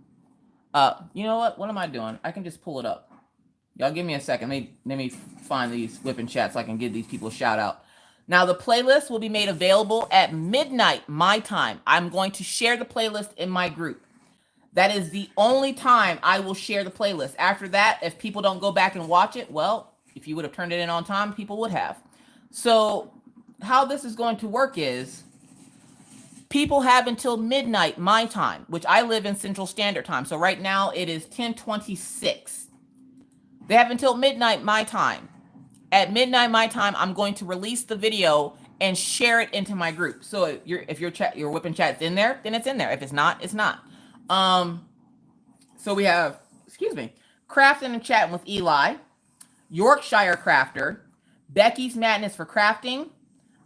You know what? What am I doing? I can just pull it up. Y'all give me a second. Let me find these Whip and Chats so I can give these people a shout out. Now, the playlist will be made available at midnight, my time. I'm going to share the playlist in my group. That is the only time I will share the playlist. After that, if people don't go back and watch it, well, if you would have turned it in on time, people would have. So how this is going to work is people have until midnight my time, which I live in Central Standard Time. So right now it is 10:26. They have until midnight my time. At midnight my time, I'm going to release the video and share it into my group. So if your Whip and Chat's in there, then it's in there. If it's not, it's not. So we have, Crafting and Chatting with Eli, Yorkshire Crafter, Becky's Madness for Crafting,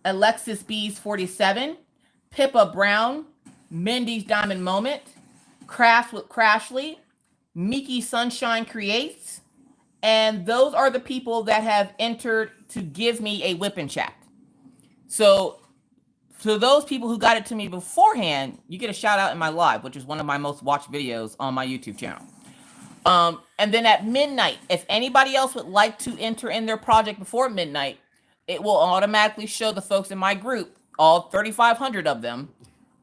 Alexis B's 47, Pippa Brown, Mindy's Diamond Moment, Crafts with Crashly, Miki Sunshine Creates, and those are the people that have entered to give me a Whip and Chat. So those people who got it to me beforehand, you get a shout out in my live, which is one of my most watched videos on my YouTube channel. And then at midnight, if anybody else would like to enter in their project before midnight, it will automatically show the folks in my group, all 3,500 of them,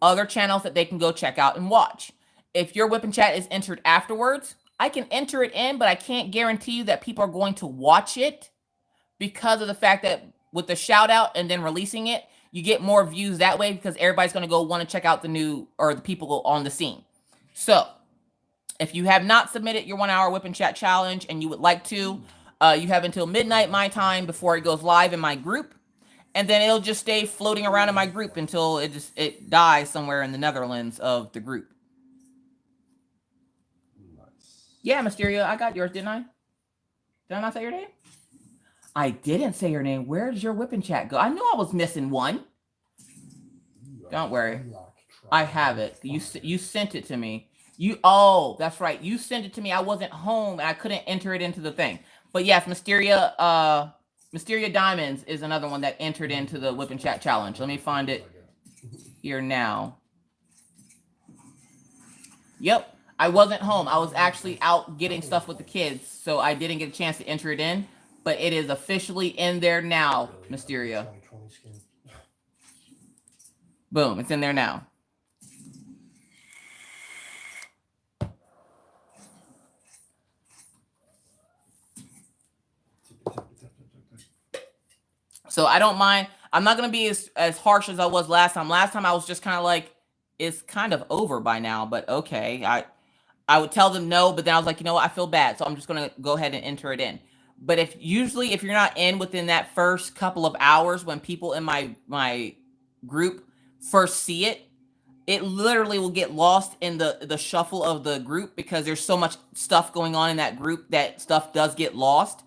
other channels that they can go check out and watch. If your Whip and Chat is entered afterwards, I can enter it in, but I can't guarantee you that people are going to watch it because of the fact that with the shout out and then releasing it, you get more views that way because everybody's going to go want to check out the people on the scene. So if you have not submitted your 1 hour Whip and Chat challenge and you would like to, you have until midnight my time before it goes live in my group. And then it'll just stay floating around in my group until it dies somewhere in the Netherlands of the group. Nice. Yeah, Mysteria, I got yours, didn't I? Did I not say your name? I didn't say your name. Where did your Whip and Chat go? I knew I was missing one. Don't worry. I have it. You sent it to me. That's right. You sent it to me. I wasn't home and I couldn't enter it into the thing. But yes, Mysteria Diamonds is another one that entered into the Whip and Chat challenge. Let me find it here now. Yep. I wasn't home. I was actually out getting stuff with the kids, so I didn't get a chance to enter it in. But it is officially in there now, Mysteria. Boom, it's in there now. So I don't mind. I'm not going to be as harsh as I was last time. Last time I was just kind of like, it's kind of over by now, but okay. I would tell them no, but then I was like, you know what? I feel bad. So I'm just going to go ahead and enter it in. But if you're not in within that first couple of hours when people in my group first see it, it literally will get lost in the shuffle of the group because there's so much stuff going on in that group that stuff does get lost.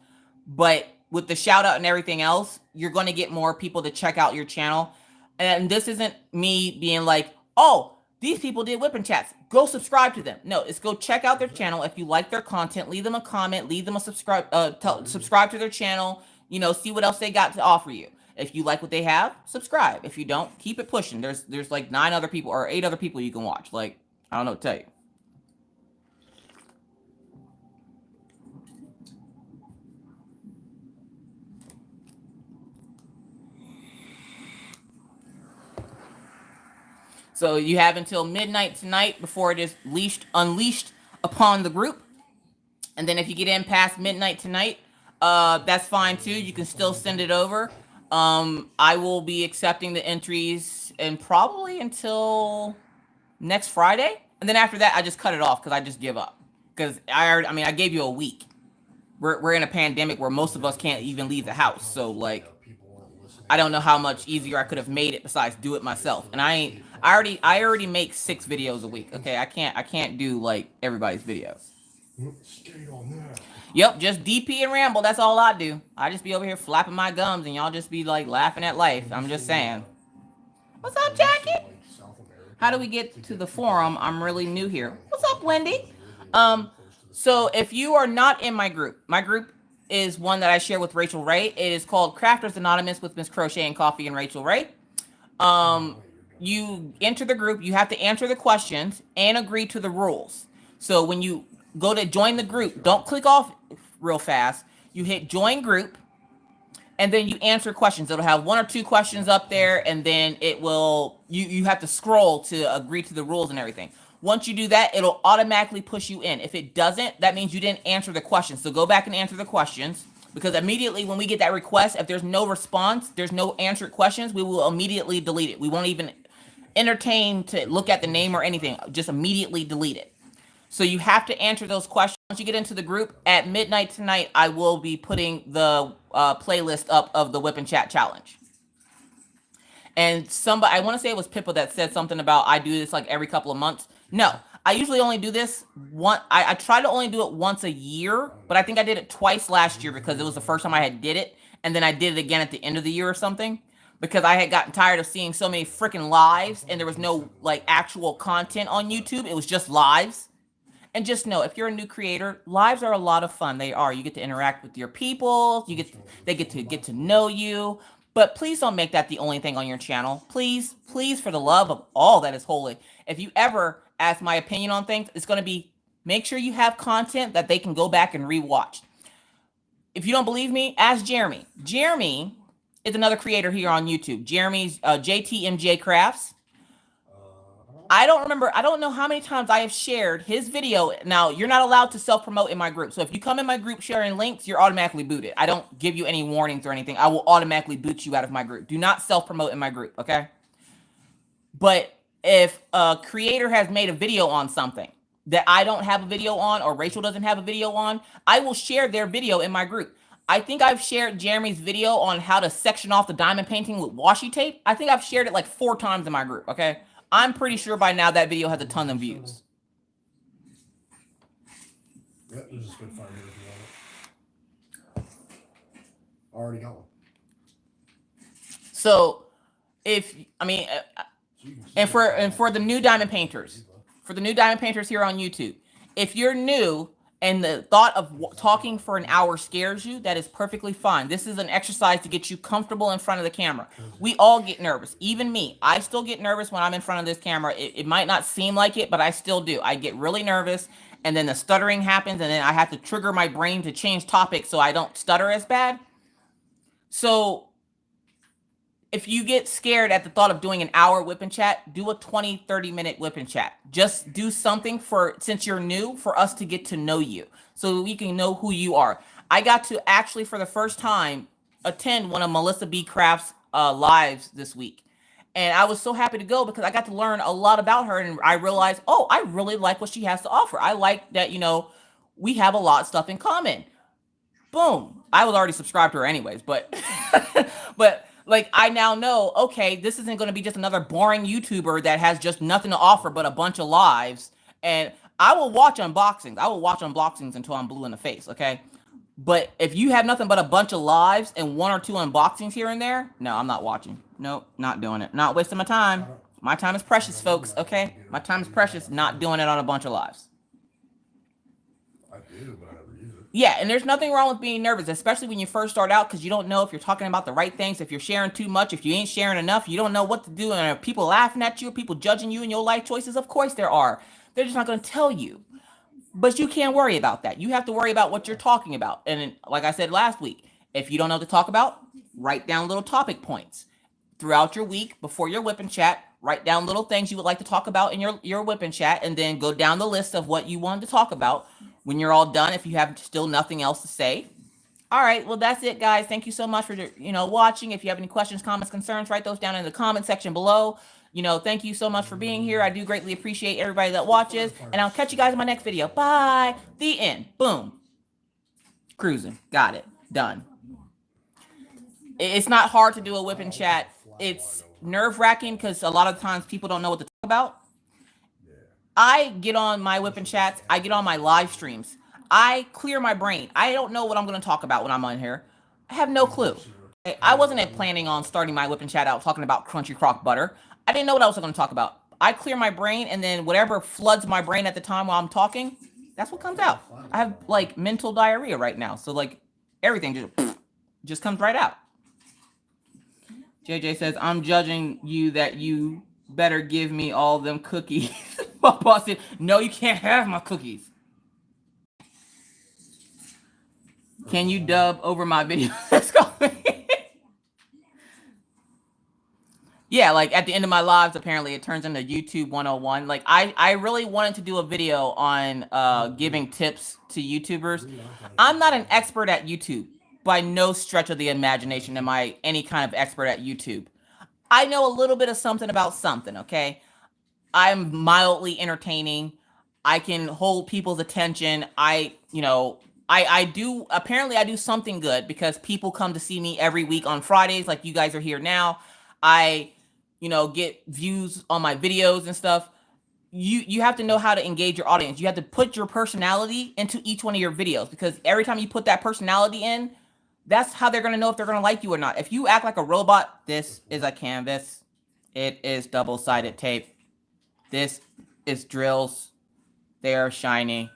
But with the shout out and everything else, you're going to get more people to check out your channel. And this isn't me being like, oh, these people did Whip and Chats. Go subscribe to them. No, it's go check out their channel. If you like their content, leave them a comment, leave them a subscribe to their channel, see what else they got to offer you. If you like what they have, subscribe. If you don't, keep it pushing. There's like 9 other people or 8 other people you can watch. Like, I don't know what to tell you. So you have until midnight tonight before it is unleashed upon the group. And then if you get in past midnight tonight, that's fine too. You can still send it over. I will be accepting the entries and probably until next Friday. And then after that, I just cut it off because I just give up. Because I gave you a week. We're in a pandemic where most of us can't even leave the house. So like, I don't know how much easier I could have made it besides do it myself. And I already make 6 videos a week. Okay, I can't do like everybody's videos. Yep, just DP and ramble. That's all I do. I just be over here flapping my gums, and y'all just be like laughing at life. I'm just saying. What's up, Jackie? How do we get to the forum? I'm really new here. What's up, Wendy? So if you are not in my group is one that I share with Rachel Ray. It is called Crafters Anonymous with Miss Crochet and Coffee and Rachel Ray. You enter the group. You have to answer the questions and agree to the rules. So when you go to join the group, don't click off real fast. You hit join group, and then you answer questions. It'll have 1 or 2 questions up there, and then it will, you have to scroll to agree to the rules and everything. Once you do that, it'll automatically push you in. If it doesn't, that means you didn't answer the questions. So go back and answer the questions, because immediately when we get that request, if there's no response, there's no answered questions, we will immediately delete it. We won't even entertain to look at the name or anything. Just immediately delete it. So you have to answer those questions. Once you get into the group at midnight tonight, I will be putting the playlist up of the Whip and Chat challenge. And somebody, I want to say it was Pippa that said something about I do this like every couple of months. No, I usually only do this one. I try to only do it once a year, but I think I did it twice last year because it was the first time I had did it. And then I did it again at the end of the year or something, because I had gotten tired of seeing so many freaking lives and there was no like actual content on YouTube. It was just lives. And just know, if you're a new creator, lives are a lot of fun. They are. You get to interact with your people. They get to know you. But please don't make that the only thing on your channel. Please, please, for the love of all that is holy. If you ever ask my opinion on things, it's going to be, make sure you have content that they can go back and rewatch. If you don't believe me, ask Jeremy. Jeremy is another creator here on YouTube. Jeremy's JTMJ Crafts. I don't know how many times I have shared his video. Now, you're not allowed to self-promote in my group. So if you come in my group sharing links, you're automatically booted. I don't give you any warnings or anything. I will automatically boot you out of my group. Do not self-promote in my group, okay? But if a creator has made a video on something that I don't have a video on, or Rachel doesn't have a video on, I will share their video in my group. I think I've shared Jeremy's video on how to section off the diamond painting with washi tape. I think I've shared it like 4 times in my group, okay? I'm pretty sure by now that video has a ton of views. Yep, this is good fun if you want it. Already got one. So, and for the new diamond painters, here on YouTube, if you're new and the thought of talking for an hour scares you, that is perfectly fine. This is an exercise to get you comfortable in front of the camera. We all get nervous, even me. I still get nervous when I'm in front of this camera. It might not seem like it, but I still do. I get really nervous, and then the stuttering happens, and then I have to trigger my brain to change topics so I don't stutter as bad. So if you get scared at the thought of doing an hour whip and chat, do a 20, 30-minute whip and chat. Just do something since you're new, for us to get to know you so we can know who you are. I got to actually, for the first time, attend one of Melissa B. Craft's lives this week. And I was so happy to go because I got to learn a lot about her, and I realized, oh, I really like what she has to offer. I like that, we have a lot of stuff in common. Boom. I was already subscribed to her anyways, but like, I now know, okay, this isn't going to be just another boring YouTuber that has just nothing to offer but a bunch of lives. And I will watch unboxings. I will watch unboxings until I'm blue in the face, okay? But if you have nothing but a bunch of lives and 1 or 2 unboxings here and there, no, I'm not watching. Nope, not doing it. Not wasting my time. My time is precious, folks, okay? My time is precious, not doing it on a bunch of lives. I do, but I never use it. Yeah, and there's nothing wrong with being nervous, especially when you first start out, because you don't know if you're talking about the right things, if you're sharing too much, if you ain't sharing enough, you don't know what to do, and are people laughing at you, people judging you and your life choices? Of course there are. They're just not going to tell you. But you can't worry about that. You have to worry about what you're talking about. And like I said last week, if you don't know what to talk about, write down little topic points. Throughout your week, before your whip and chat, Write down little things you would like to talk about in your whipping chat, and then go down the list of what you wanted to talk about. When you're all done, if you have still nothing else to say, all right, well, that's it, guys. Thank you so much for watching. If you have any questions, comments, concerns, write those down in the comment section below. Thank you so much for being here. I do greatly appreciate everybody that watches, and I'll catch you guys in my next video. Bye. The end. Boom. Cruising. Got it. Done. It's not hard to do a whipping chat. It's nerve-wracking because a lot of times people don't know what to talk about. I get on my whipping chats. I get on my live streams. I clear my brain. I don't know what I'm going to talk about when I'm on here. I have no clue. I wasn't planning on starting my whipping chat out talking about crunchy crock butter. I didn't know what I was going to talk about. I clear my brain, and then whatever floods my brain at the time while I'm talking, that's what comes out. I have like mental diarrhea right now. So like everything just comes right out. JJ says, I'm judging you that you better give me all them cookies. My boss said, no, you can't have my cookies. Can you dub over my video? Let's go. Yeah, like at the end of my lives, apparently it turns into YouTube 101. Like I really wanted to do a video on giving tips to YouTubers. I'm not an expert at YouTube. By no stretch of the imagination am I any kind of expert at YouTube. I know a little bit of something about something, okay? I'm mildly entertaining. I can hold people's attention. I do something good because people come to see me every week on Fridays, like you guys are here now. I get views on my videos and stuff. You have to know how to engage your audience. You have to put your personality into each one of your videos, because every time you put that personality in, that's how they're going to know if they're going to like you or not. If you act like a robot, this is a canvas. It is double-sided tape. This is drills. They are shiny.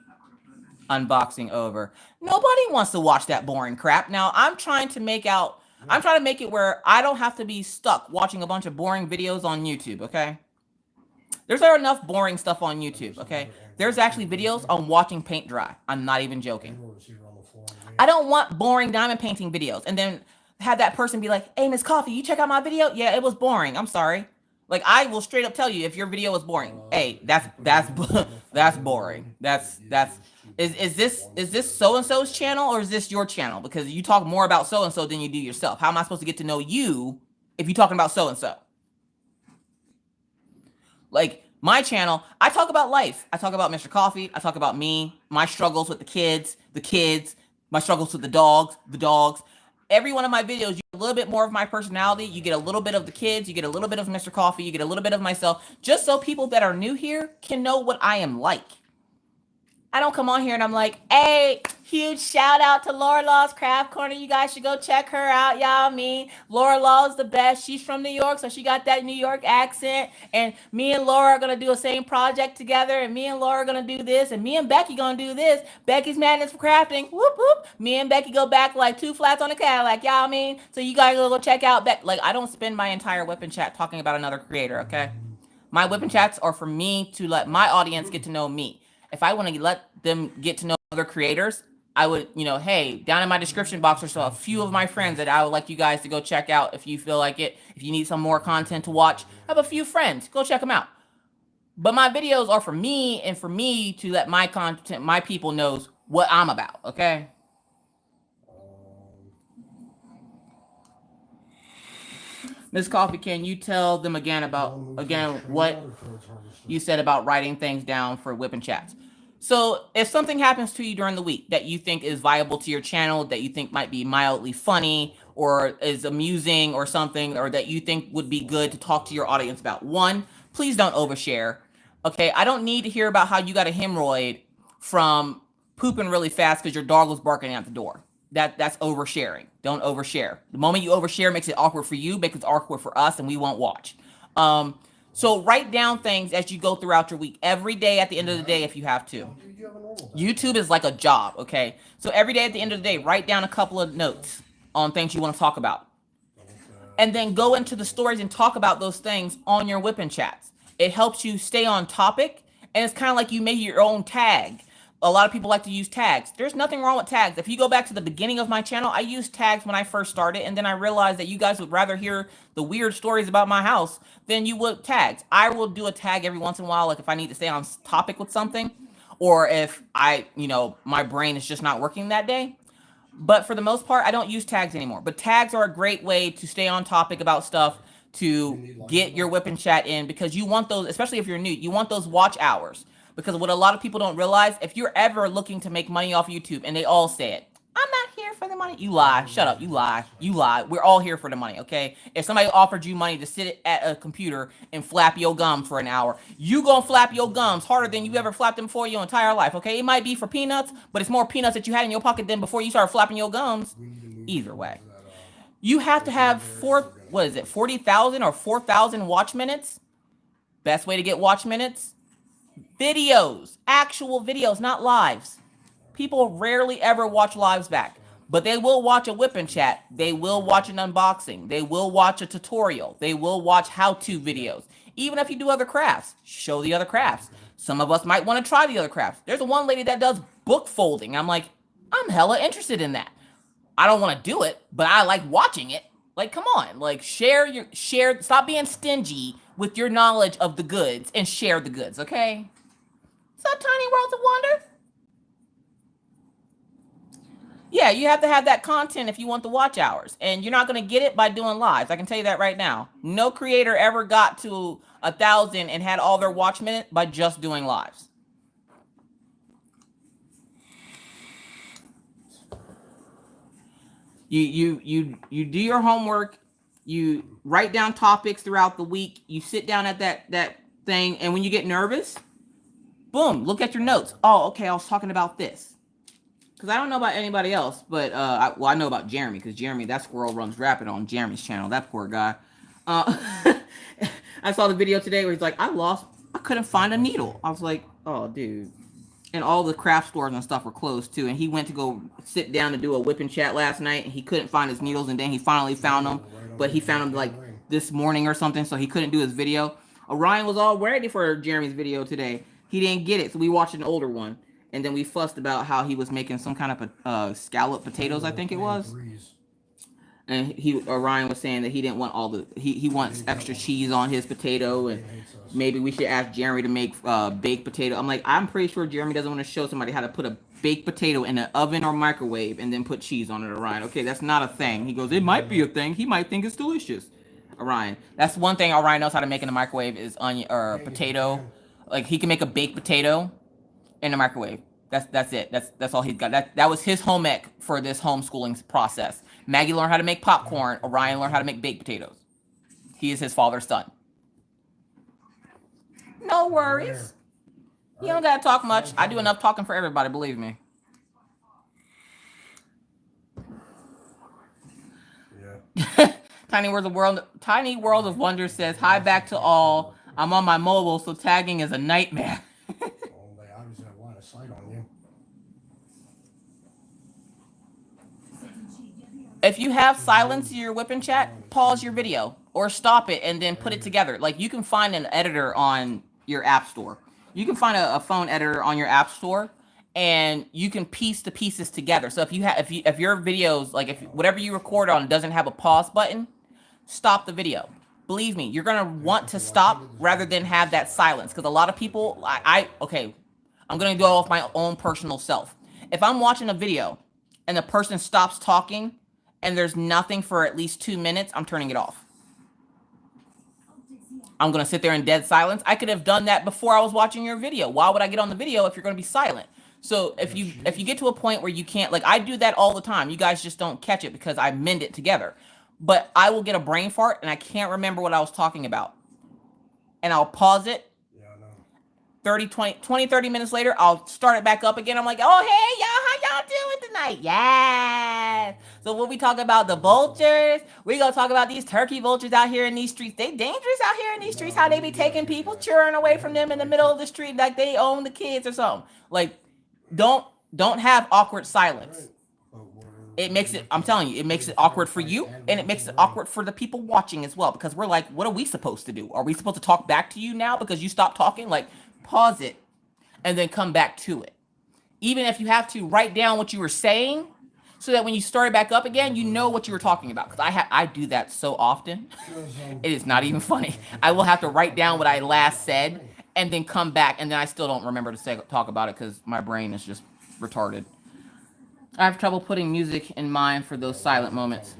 Unboxing over. Nobody wants to watch that boring crap. Now, I'm trying to make it where I don't have to be stuck watching a bunch of boring videos on YouTube, okay? There's enough boring stuff on YouTube, okay? There's actually videos on watching paint dry. I'm not even joking. I don't want boring diamond painting videos and then have that person be like, hey, Miss Coffee, you check out my video? Yeah, it was boring. I'm sorry. Like, I will straight up tell you if your video was boring. Hey, that's boring. Is this so-and-so's channel, or is this your channel? Because you talk more about so-and-so than you do yourself. How am I supposed to get to know you if you're talking about so-and-so? Like, my channel, I talk about life. I talk about Mr. Coffee. I talk about me, my struggles with the kids, my struggles with the dogs. Every one of my videos, you get a little bit more of my personality. You get a little bit of the kids. You get a little bit of Mr. Coffee. You get a little bit of myself, just so people that are new here can know what I am like. I don't come on here and I'm like, hey, huge shout out to Laura Law's Craft Corner. You guys should go check her out, y'all. Laura Law is the best. She's from New York, so she got that New York accent. And me and Laura are going to do a same project together. And me and Laura are going to do this. And me and Becky going to do this. Becky's Madness for Crafting. Whoop, whoop. Me and Becky go back like 2 flats on a Cadillac, y'all. So you guys go check out Becky. Like, I don't spend my entire whipping chat talking about another creator, okay? My whipping chats are for me to let my audience get to know me. If I want to let them get to know other creators, I would, hey, down in my description box or so, a few of my friends that I would like you guys to go check out if you feel like it. If you need some more content to watch, I have a few friends. Go check them out. But my videos are for me, and for me to let my content, my people knows what I'm about, okay? Miss Coffee, can you tell them again what you said about writing things down for whipping chats? So if something happens to you during the week that you think is viable to your channel, that you think might be mildly funny or is amusing or something, or that you think would be good to talk to your audience about, one, please don't overshare. Okay, I don't need to hear about how you got a hemorrhoid from pooping really fast because your dog was barking at the door. That's oversharing. Don't overshare. The moment you overshare makes it awkward for you, makes it awkward for us, and we won't watch. So write down things as you go throughout your week. Every day at the end of the day, if you have to. YouTube is like a job, okay? So every day at the end of the day, write down a couple of notes on things you want to talk about. And then go into the stories and talk about those things on your whipping chats. It helps you stay on topic, and it's kind of like you make your own tag. A lot of people like to use tags. There's nothing wrong with tags. If you go back to the beginning of my channel, I used tags when I first started, and then I realized that you guys would rather hear the weird stories about my house than you would tags. I will do a tag every once in a while, like if I need to stay on topic with something, or if my brain is just not working that day. But for the most part, I don't use tags anymore. But tags are a great way to stay on topic about stuff, to get your whip and chat in, because you want those, especially if you're new, you want those watch hours. Because what a lot of people don't realize, if you're ever looking to make money off YouTube, and they all say it, I'm not here for the money. You lie. Shut up. You lie. You lie. We're all here for the money, okay? If somebody offered you money to sit at a computer and flap your gum for an hour, you gonna flap your gums harder than you ever flapped them for your entire life, okay? It might be for peanuts, but it's more peanuts that you had in your pocket than before you started flapping your gums. Either way. You have to have 40,000 or 4,000 watch minutes? Best way to get watch minutes? Videos. Actual videos, not lives. People rarely ever watch lives back, but they will watch a whip and chat. They will watch an unboxing. They will watch a tutorial. They will watch how-to videos. Even if you do other crafts, show the other crafts. Some of us might want to try the other crafts. There's a one lady that does book folding. I'm like, I'm hella interested in that. I don't want to do it, but I like watching it. Like, come on, like share, stop being stingy with your knowledge of the goods and share the goods, okay? What's up, Tiny Worlds of Wonder? Yeah, you have to have that content if you want the watch hours, and you're not going to get it by doing lives. I can tell you that right now. No creator ever got to 1,000 and had all their watch minutes by just doing lives. You do your homework. You write down topics throughout the week. You sit down at that thing, and when you get nervous, boom, look at your notes. Oh, okay, I was talking about this. Because I don't know about anybody else, but I know about Jeremy, because Jeremy, that squirrel runs rapid on Jeremy's channel. That poor guy. I saw the video today where he's like, I couldn't find a needle. I was like, oh, dude. And all the craft stores and stuff were closed, too. And he went to go sit down to do a whip and chat last night, and he couldn't find his needles, and then he finally found them. But he found them, like, this morning or something, so he couldn't do his video. Orion was all ready for Jeremy's video today. He didn't get it, so we watched an older one. And then we fussed about how he was making some kind of scallop potatoes, I think it was. And Orion was saying that he didn't want he wants extra cheese on his potato, and maybe we should ask Jeremy to make baked potato. I'm like, I'm pretty sure Jeremy doesn't want to show somebody how to put a baked potato in an oven or microwave and then put cheese on it, Orion. Okay, that's not a thing. He goes, it might be a thing. He might think it's delicious. Orion, that's one thing Orion knows how to make in the microwave is onion or potato. Like, he can make a baked potato in the microwave. That's it. That's all he's got. That was his home ec for this homeschooling process. Maggie learned how to make popcorn. Orion learned how to make baked potatoes. He is his father's son. No worries. You don't gotta talk much. I do enough talking for everybody, believe me. Yeah. Tiny World of Wonder says, hi back to all. I'm on my mobile, so tagging is a nightmare. They obviously have a lot of sight on you. If you have silence in your whip and chat, pause your video or stop it and then put it together. Like, you can find an editor on your app store. You can find a phone editor on your app store, and you can piece the pieces together. So if your videos, like if whatever you record on doesn't have a pause button, stop the video. Believe me, you're gonna want to stop rather than have that silence, because a lot of people, okay, I'm gonna go off my own personal self. If I'm watching a video and the person stops talking and there's nothing for at least 2 minutes, I'm turning it off. I'm gonna sit there in dead silence. I could have done that before I was watching your video. Why would I get on the video if you're gonna be silent? So if you get to a point where you can't, like, I do that all the time. You guys just don't catch it because I mend it together. But I will get a brain fart and I can't remember what I was talking about. And I'll pause it. Yeah, I know. 30 minutes later, I'll start it back up again. I'm like, oh, hey, y'all, how y'all doing tonight? Yeah. So when we talk about the vultures, we're going to talk about these turkey vultures out here in these streets. They dangerous out here in these streets, how they be taking people, cheering away from them in the middle of the street like they own the kids or something. Like, don't have awkward silence. It makes it, I'm telling you, it makes it awkward for you, and it makes it awkward for the people watching as well, because we're like, what are we supposed to do? Are we supposed to talk back to you now because you stopped talking? Like, pause it and then come back to it. even if you have to write down what you were saying, so that when you start it back up again, you know what you were talking about. Because I do that so often. It is not even funny. I will have to write down what I last said and then come back, and then I still don't remember to talk about it because my brain is just retarded. I have trouble putting music in mind for those silent moments.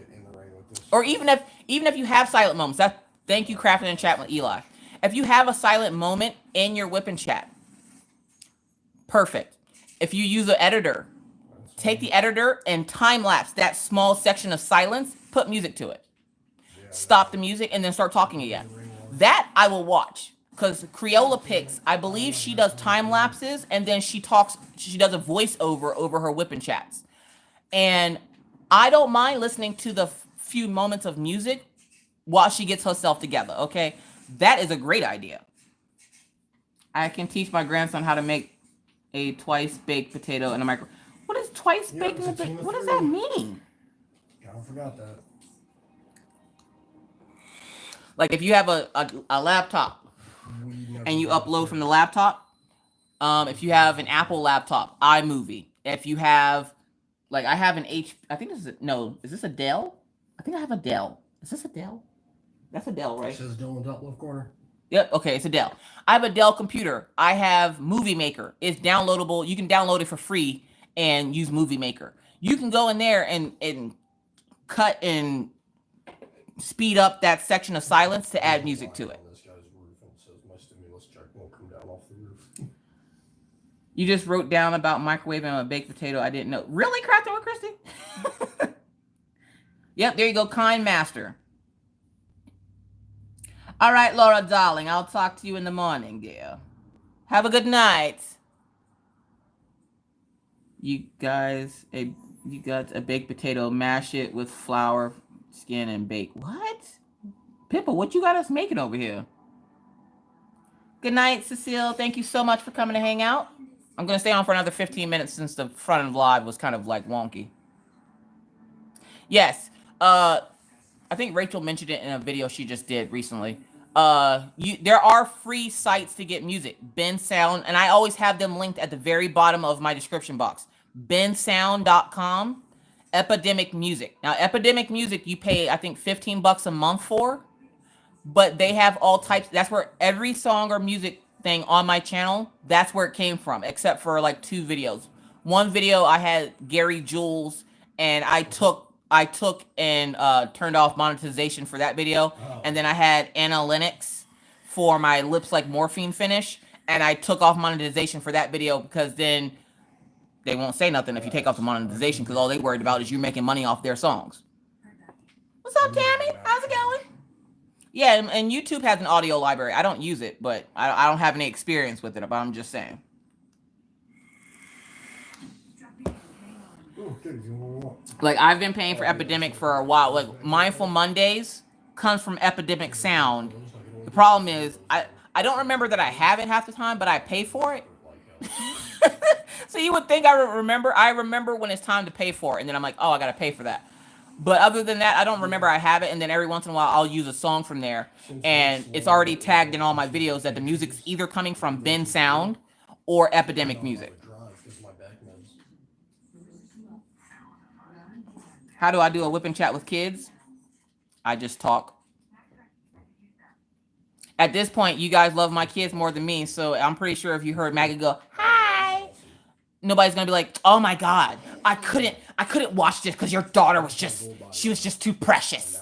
Or even if you have silent moments, thank you, Crafting and Chat with Eli. If you have a silent moment in your whip and chat, perfect. If you use an editor, take the editor and time lapse that small section of silence, put music to it. Stop the music and then start talking again. That I will watch. Because Creola Picks, I believe she does time lapses and then she does a voiceover over her whip and chats. And I don't mind listening to the few moments of music while she gets herself together, okay? That is a great idea. I can teach my grandson how to make a twice baked potato in a micro. What is twice baked in a potato? What does that mean? I forgot that. Like if you have a laptop and you upload from the laptop, if you have an Apple laptop, iMovie. If you have, like I have an I think this is this a Dell? I think I have a Dell. Is this a Dell? That's a Dell, right? It says Dell in the top left corner. Yep, okay, it's a Dell. I have a Dell computer. I have Movie Maker. It's downloadable. You can download it for free and use Movie Maker. You can go in there and cut and speed up that section of silence to add music to it. This guy's roof and says my stimulus check won't come down off the roof. You just wrote down about microwaving a baked potato. I didn't know. Really, Crafting with Christy? Yep, there you go, Kind Master. All right, Laura, darling, I'll talk to you in the morning, dear. Have a good night. You got a baked potato, mash it with flour, skin, and bake. What? Pippa, what you got us making over here? Good night, Cecile. Thank you so much for coming to hang out. I'm going to stay on for another 15 minutes since the front of live was kind of like wonky. Yes. I think Rachel mentioned it in a video she just did recently. There are free sites to get music. Bensound, and I always have them linked at the very bottom of my description box. bensound.com, Epidemic Music. Now, Epidemic Music, you pay, I think, $15 a month for, but they have all types. That's where every song or music thing on my channel, that's where it came from, except for like 2 videos. One video I had Gary Jules, and I took and turned off monetization for that video. And then I had Anna Lennox for my Lips Like Morphine finish, and I took off monetization for that video because then they won't say nothing if you take off the monetization because all they worried about is you making money off their songs. What's up, Tammy? How's it going? Yeah, and YouTube has an audio library. I don't use it, but I don't have any experience with it, but I'm just saying. Like, I've been paying for Epidemic for a while. Like, Mindful Mondays comes from Epidemic Sound. The problem is, I don't remember that I have it half the time, but I pay for it. So you would think I remember. I remember when it's time to pay for it, and then I'm like, oh, I got to pay for that. But other than that, I don't remember I have it, and then every once in a while, I'll use a song from there, and it's already tagged in all my videos that the music's either coming from Bensound or Epidemic Music. How do I do a whip and chat with kids? I just talk. At this point, you guys love my kids more than me, so I'm pretty sure if you heard Maggie go, hi, nobody's gonna be like, oh my God, I couldn't watch this because your daughter was just too precious.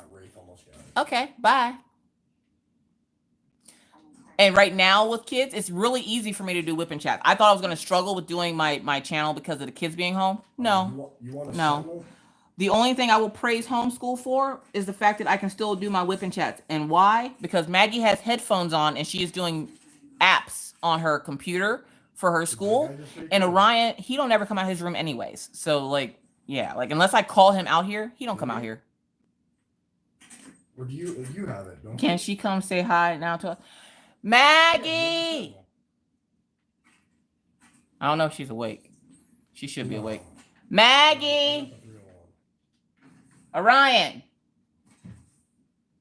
Okay, bye. And right now with kids, it's really easy for me to do whip and chat. I thought I was gonna struggle with doing my channel because of the kids being home. No. The only thing I will praise homeschool for is the fact that I can still do my whip and chats. And why? Because Maggie has headphones on and she is doing apps on her computer for her school. And Orion, he don't ever come out of his room anyways. So like, yeah, like unless I call him out here, he don't come out here. Or do you have it? Don't Can she come say hi now to us? Maggie! I don't know if she's awake. She should be awake. Maggie! Orion.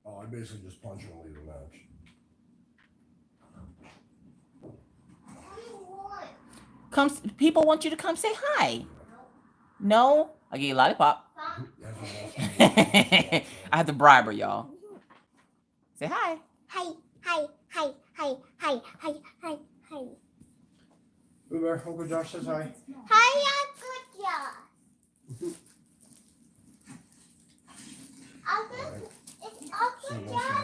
Oh, I basically just punch and leave the match. People want you to come say hi. No? I'll give you a lollipop. I have to bribe her, y'all. Say hi. Hi, hi, hi, hi, hi, hi, hi, hi. Uber, Uncle Josh says hi. Hi, Uncle Josh. Is Uncle Josh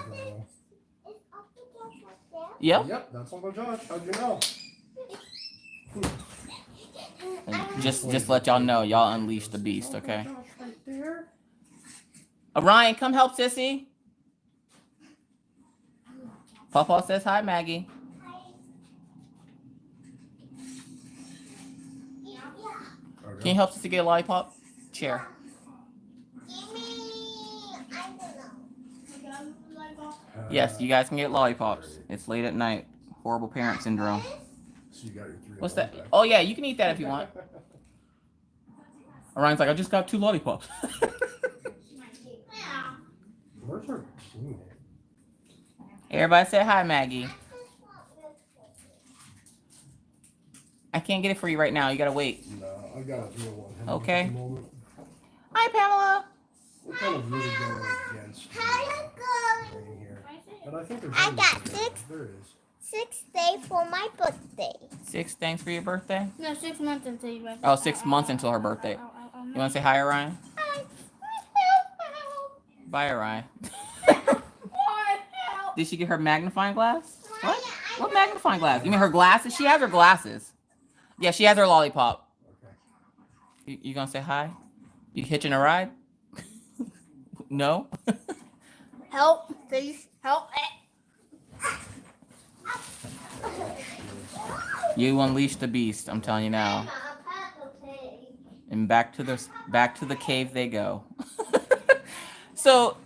right there? Yep. Yep, that's Uncle Josh. How'd you know? Just let y'all know, y'all unleash the beast, okay? Uncle Josh right there. Orion, come help Sissy. Papa says hi, Maggie. Can you help Sissy get a lollipop? Chair. Give me, I don't know. Yes, you guys can get lollipops. It's late at night. Horrible parent syndrome. So you got your 3 What's of that? one back. Oh yeah, you can eat that if you want. Orion's like, I just got 2 lollipops. Where's our cleaner? Everybody say hi, Maggie. I can't get it for you right now. You gotta wait. No, I got a 3 of one. Okay. At the moment. Hi, Pamela. We're kind of really going against Hi, rain here. But I think there's I rain got today. 6. There is. 6th day for my birthday. 6 things for your birthday? No, 6 months until your birthday. Oh, 6 months until her birthday. You wanna say hi, Orion? Hi. Bye, Orion. Did she get her magnifying glass? What? What magnifying glass? You mean her glasses? She has her glasses. Yeah, she has her lollipop. Okay. You gonna say hi? You hitching a ride? No? Help, please. Help. You unleash the beast, I'm telling you now. And back to the cave they go. So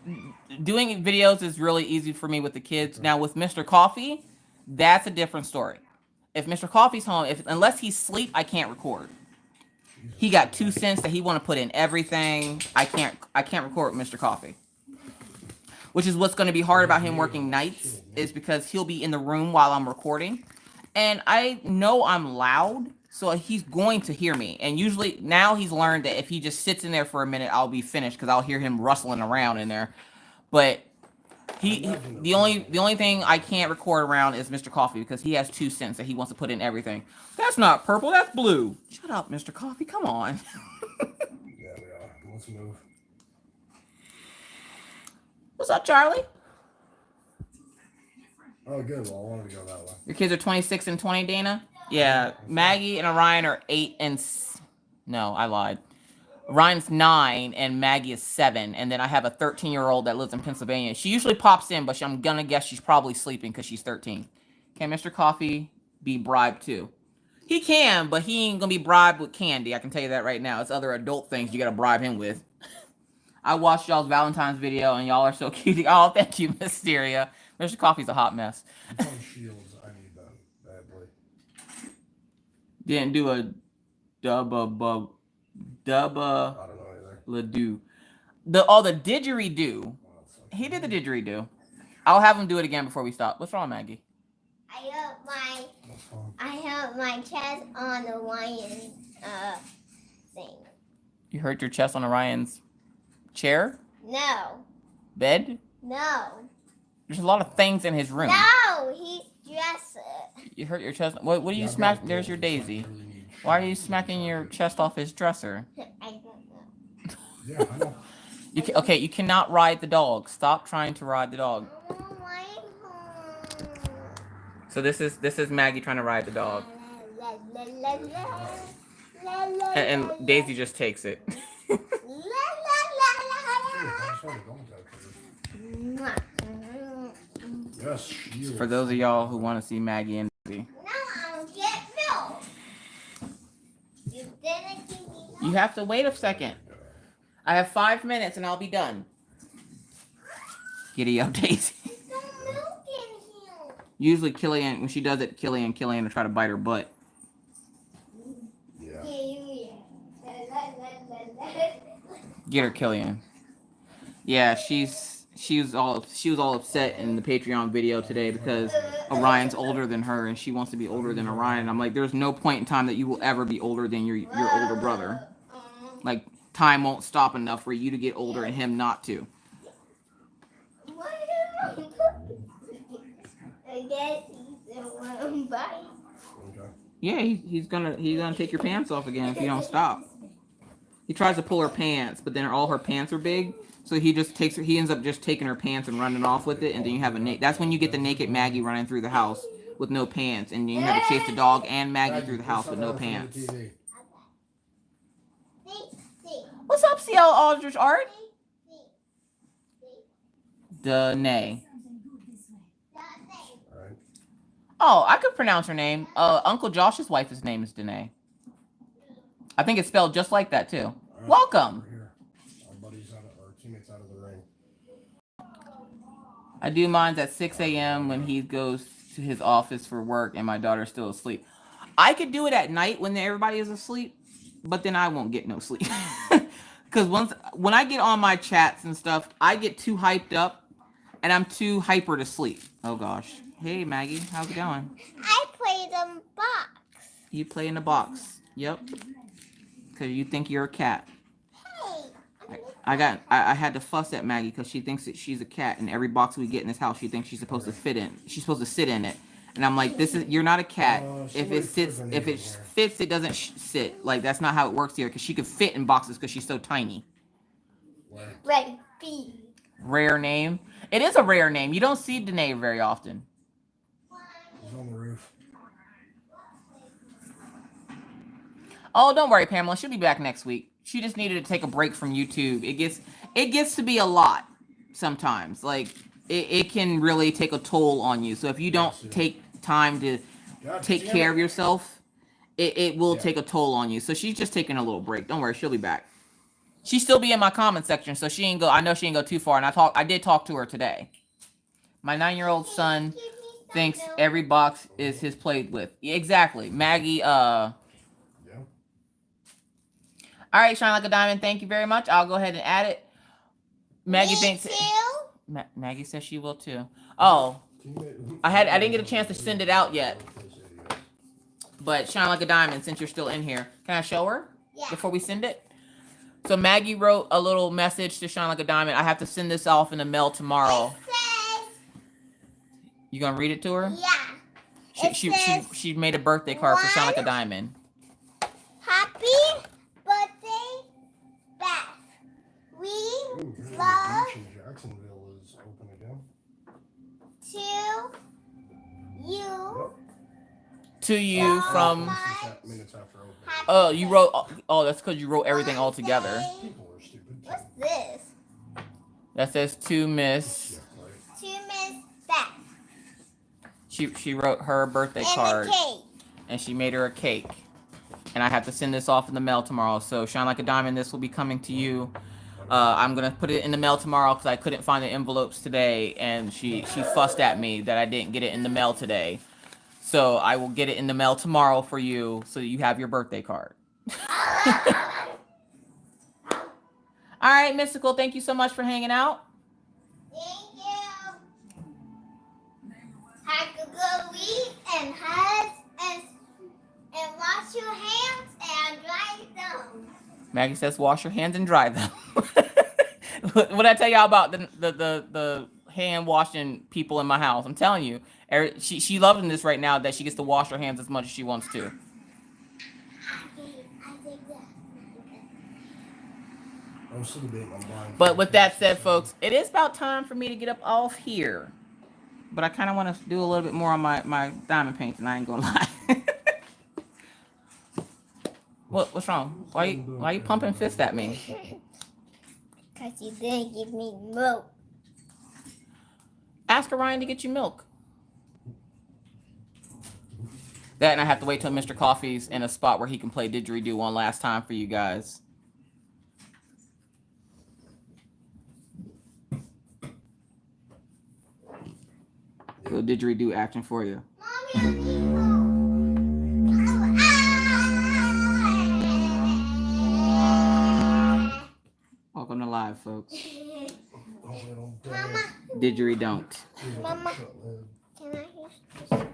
doing videos is really easy for me with the kids. Now with Mr. Coffee, that's a different story. If Mr. Coffee's home, unless he's asleep, I can't record. He got 2 cents that he want to put in everything. I can't record with Mr. Coffee. Which is what's going to be hard about him working nights, is because he'll be in the room while I'm recording. And I know I'm loud, so he's going to hear me. And usually now he's learned that if he just sits in there for a minute, I'll be finished because I'll hear him rustling around in there. But the only thing I can't record around is Mr. Coffee because he has 2 cents that he wants to put in everything. That's not purple, that's blue. Shut up, Mr. Coffee, come on. Yeah, we are. Let's move. What's up, Charlie? Oh, good. Well, I wanted to go that way. Your kids are 26 and 20, Dana? Yeah, Maggie and Orion are 8 and... No, I lied. Ryan's 9 and Maggie is 7, and then I have a 13-year-old that lives in Pennsylvania. She usually pops in, but I'm gonna guess she's probably sleeping because she's 13. Can Mr. Coffee be bribed too? He can, but he ain't gonna be bribed with candy. I can tell you that right now. It's other adult things you gotta bribe him with. I watched y'all's Valentine's video, and y'all are so cute. Oh, thank you, Mysteria. Mr. Coffee's a hot mess. Some shields, I need them badly. Didn't do a dubba. I don't know either. La-do. The didgeridoo. He did the didgeridoo. I'll have him do it again before we stop. What's wrong, Maggie? I have my chest on the lion thing. You hurt your chest on Orion's chair? No. Bed? No. There's a lot of things in his room. No, he dressed it. You hurt your chest. What do you smack? There's your Daisy. Why are you smacking your chest off his dresser? I don't know. Yeah, I know. Okay, you cannot ride the dog. Stop trying to ride the dog. So this is Maggie trying to ride the dog. And Daisy just takes it. Yes, shields. For those of y'all who want to see Maggie and Daisy. You have to wait a second. I have 5 minutes and I'll be done. Giddy up, Daisy. Usually Killian, when she does it, Killian will try to bite her butt. Yeah. Get her, Killian. Yeah, she's she was all upset in the Patreon video today because Orion's older than her and she wants to be older than Orion. I'm like, there's no point in time that you will ever be older than your older brother. Like, time won't stop enough for you to get older and him not to. Yeah, he's gonna take your pants off again if you don't stop. He tries to pull her pants, but then all her pants are big, so he ends up just taking her pants and running off with it, and then you have that's when you get the naked Maggie running through the house with no pants, and you have to chase the dog and Maggie through the house with no pants. What's up, CL Aldridge Art? Danae. Oh, I could pronounce her name. Uncle Josh's wife's name is Danae. I think it's spelled just like that too. Right. Welcome. Our buddies our teammates out of the ring. I do mine at 6 a.m. when he goes to his office for work and my daughter's still asleep. I could do it at night when everybody is asleep, but then I won't get no sleep. Because when I get on my chats and stuff, I get too hyped up and I'm too hyper to sleep. Oh gosh. Hey Maggie, how's it going? I play the box. You play in the box. Yep. Because you think you're a cat. Hey. I had to fuss at Maggie because she thinks that she's a cat, and every box we get in this house, she thinks she's supposed to fit in. She's supposed to sit in it, and I'm like, you're not a cat. If it fits, it doesn't sit. Like that's not how it works here. Because she could fit in boxes because she's so tiny. Red feet. Rare name. It is a rare name. You don't see Danae very often. He's on the roof. Oh, don't worry, Pamela. She'll be back next week. She just needed to take a break from YouTube. It gets to be a lot sometimes. Like it can really take a toll on you. So if you don't take time to take care of yourself, it will take a toll on you. So she's just taking a little break. Don't worry, she'll be back. She still be in my comment section, so I know she ain't go too far. And I did talk to her today. My 9-year-old son thinks every box is his played with. Exactly. Maggie, all right, Shine Like a Diamond, thank you very much. I'll go ahead and add it. Maggie thinks Maggie says she will too. Oh, I didn't get a chance to send it out yet. But Shine Like a Diamond, since you're still in here, can I show her before we send it? So Maggie wrote a little message to Shine Like a Diamond. I have to send this off in the mail tomorrow. You gonna read it to her? Yeah. She made a birthday card for Shine Like a Diamond. Happy birthday, Beth. We love Jacksonville is open again. To you. To you from. Minutes after open. Oh, you wrote. Oh, that's because you wrote everything all together. People are stupid. What's this? That says to Miss. To Miss Beth. She wrote her birthday card. And a cake. And she made her a cake. And I have to send this off in the mail tomorrow. So Shine Like a Diamond, this will be coming to you. I'm gonna put it in the mail tomorrow because I couldn't find the envelopes today, and she fussed at me that I didn't get it in the mail today. So I will get it in the mail tomorrow for you, so that you have your birthday card. All right, Mystical, thank you so much for hanging out. Thank you. Have a good week and hugs and wash your hands and dry them. Maggie says, "Wash your hands and dry them." What did I tell y'all about the hand washing people in my house? I'm telling you, she loving this right now that she gets to wash her hands as much as she wants to. But with that said, folks, it is about time for me to get up off here. But I kind of want to do a little bit more on my diamond painting. I ain't gonna lie. What's wrong? Why you pumping fist at me? Because you didn't give me milk. Ask Orion to get you milk. That, and I have to wait till Mr. Coffee's in a spot where he can play didgeridoo one last time for you guys. Little didgeridoo action for you. Mommy, I need milk. Welcome to live, folks. Mommy, didgeridoo. These are Mama. short-lived. Can I use this?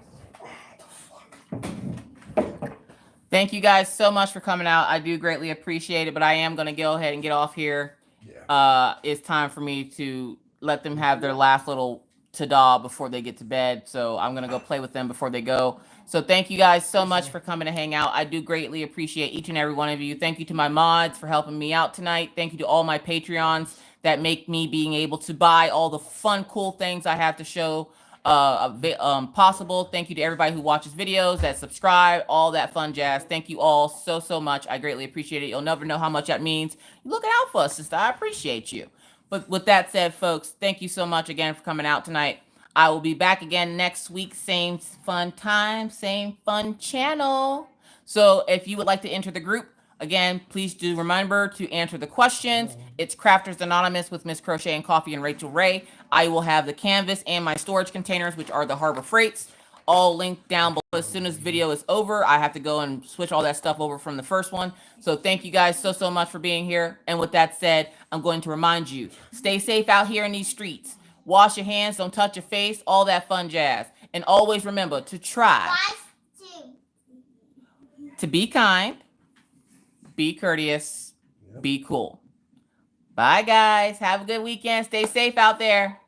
Thank you guys so much for coming out. I do greatly appreciate it, but I am going to go ahead and get off here. Yeah. It's time for me to let them have their last little ta-da before they get to bed. So I'm going to go play with them before they go. So thank you guys so much for coming to hang out. I do greatly appreciate each and every one of you. Thank you to my mods for helping me out tonight. Thank you to all my Patreons that make me being able to buy all the fun, cool things I have to show possible. Thank you to everybody who watches videos, that subscribe, all that fun jazz. Thank you all so much. I greatly appreciate it. You'll never know how much that means. You're looking out for us, sister. I appreciate you. But with that said, folks, thank you so much again for coming out tonight. I will be back again next week. Same fun time, same fun channel. So if you would like to enter the group, again, please do remember to answer the questions. It's Crafters Anonymous with Miss Crochet and Coffee and Rachel Ray. I will have the canvas and my storage containers, which are the Harbor Freights, all linked down below. As soon as the video is over, I have to go and switch all that stuff over from the first one. So thank you guys so much for being here. And with that said, I'm going to remind you, stay safe out here in these streets. Wash your hands, don't touch your face, all that fun jazz. And always remember to try to be kind, be courteous, be cool. Bye, guys. Have a good weekend. Stay safe out there.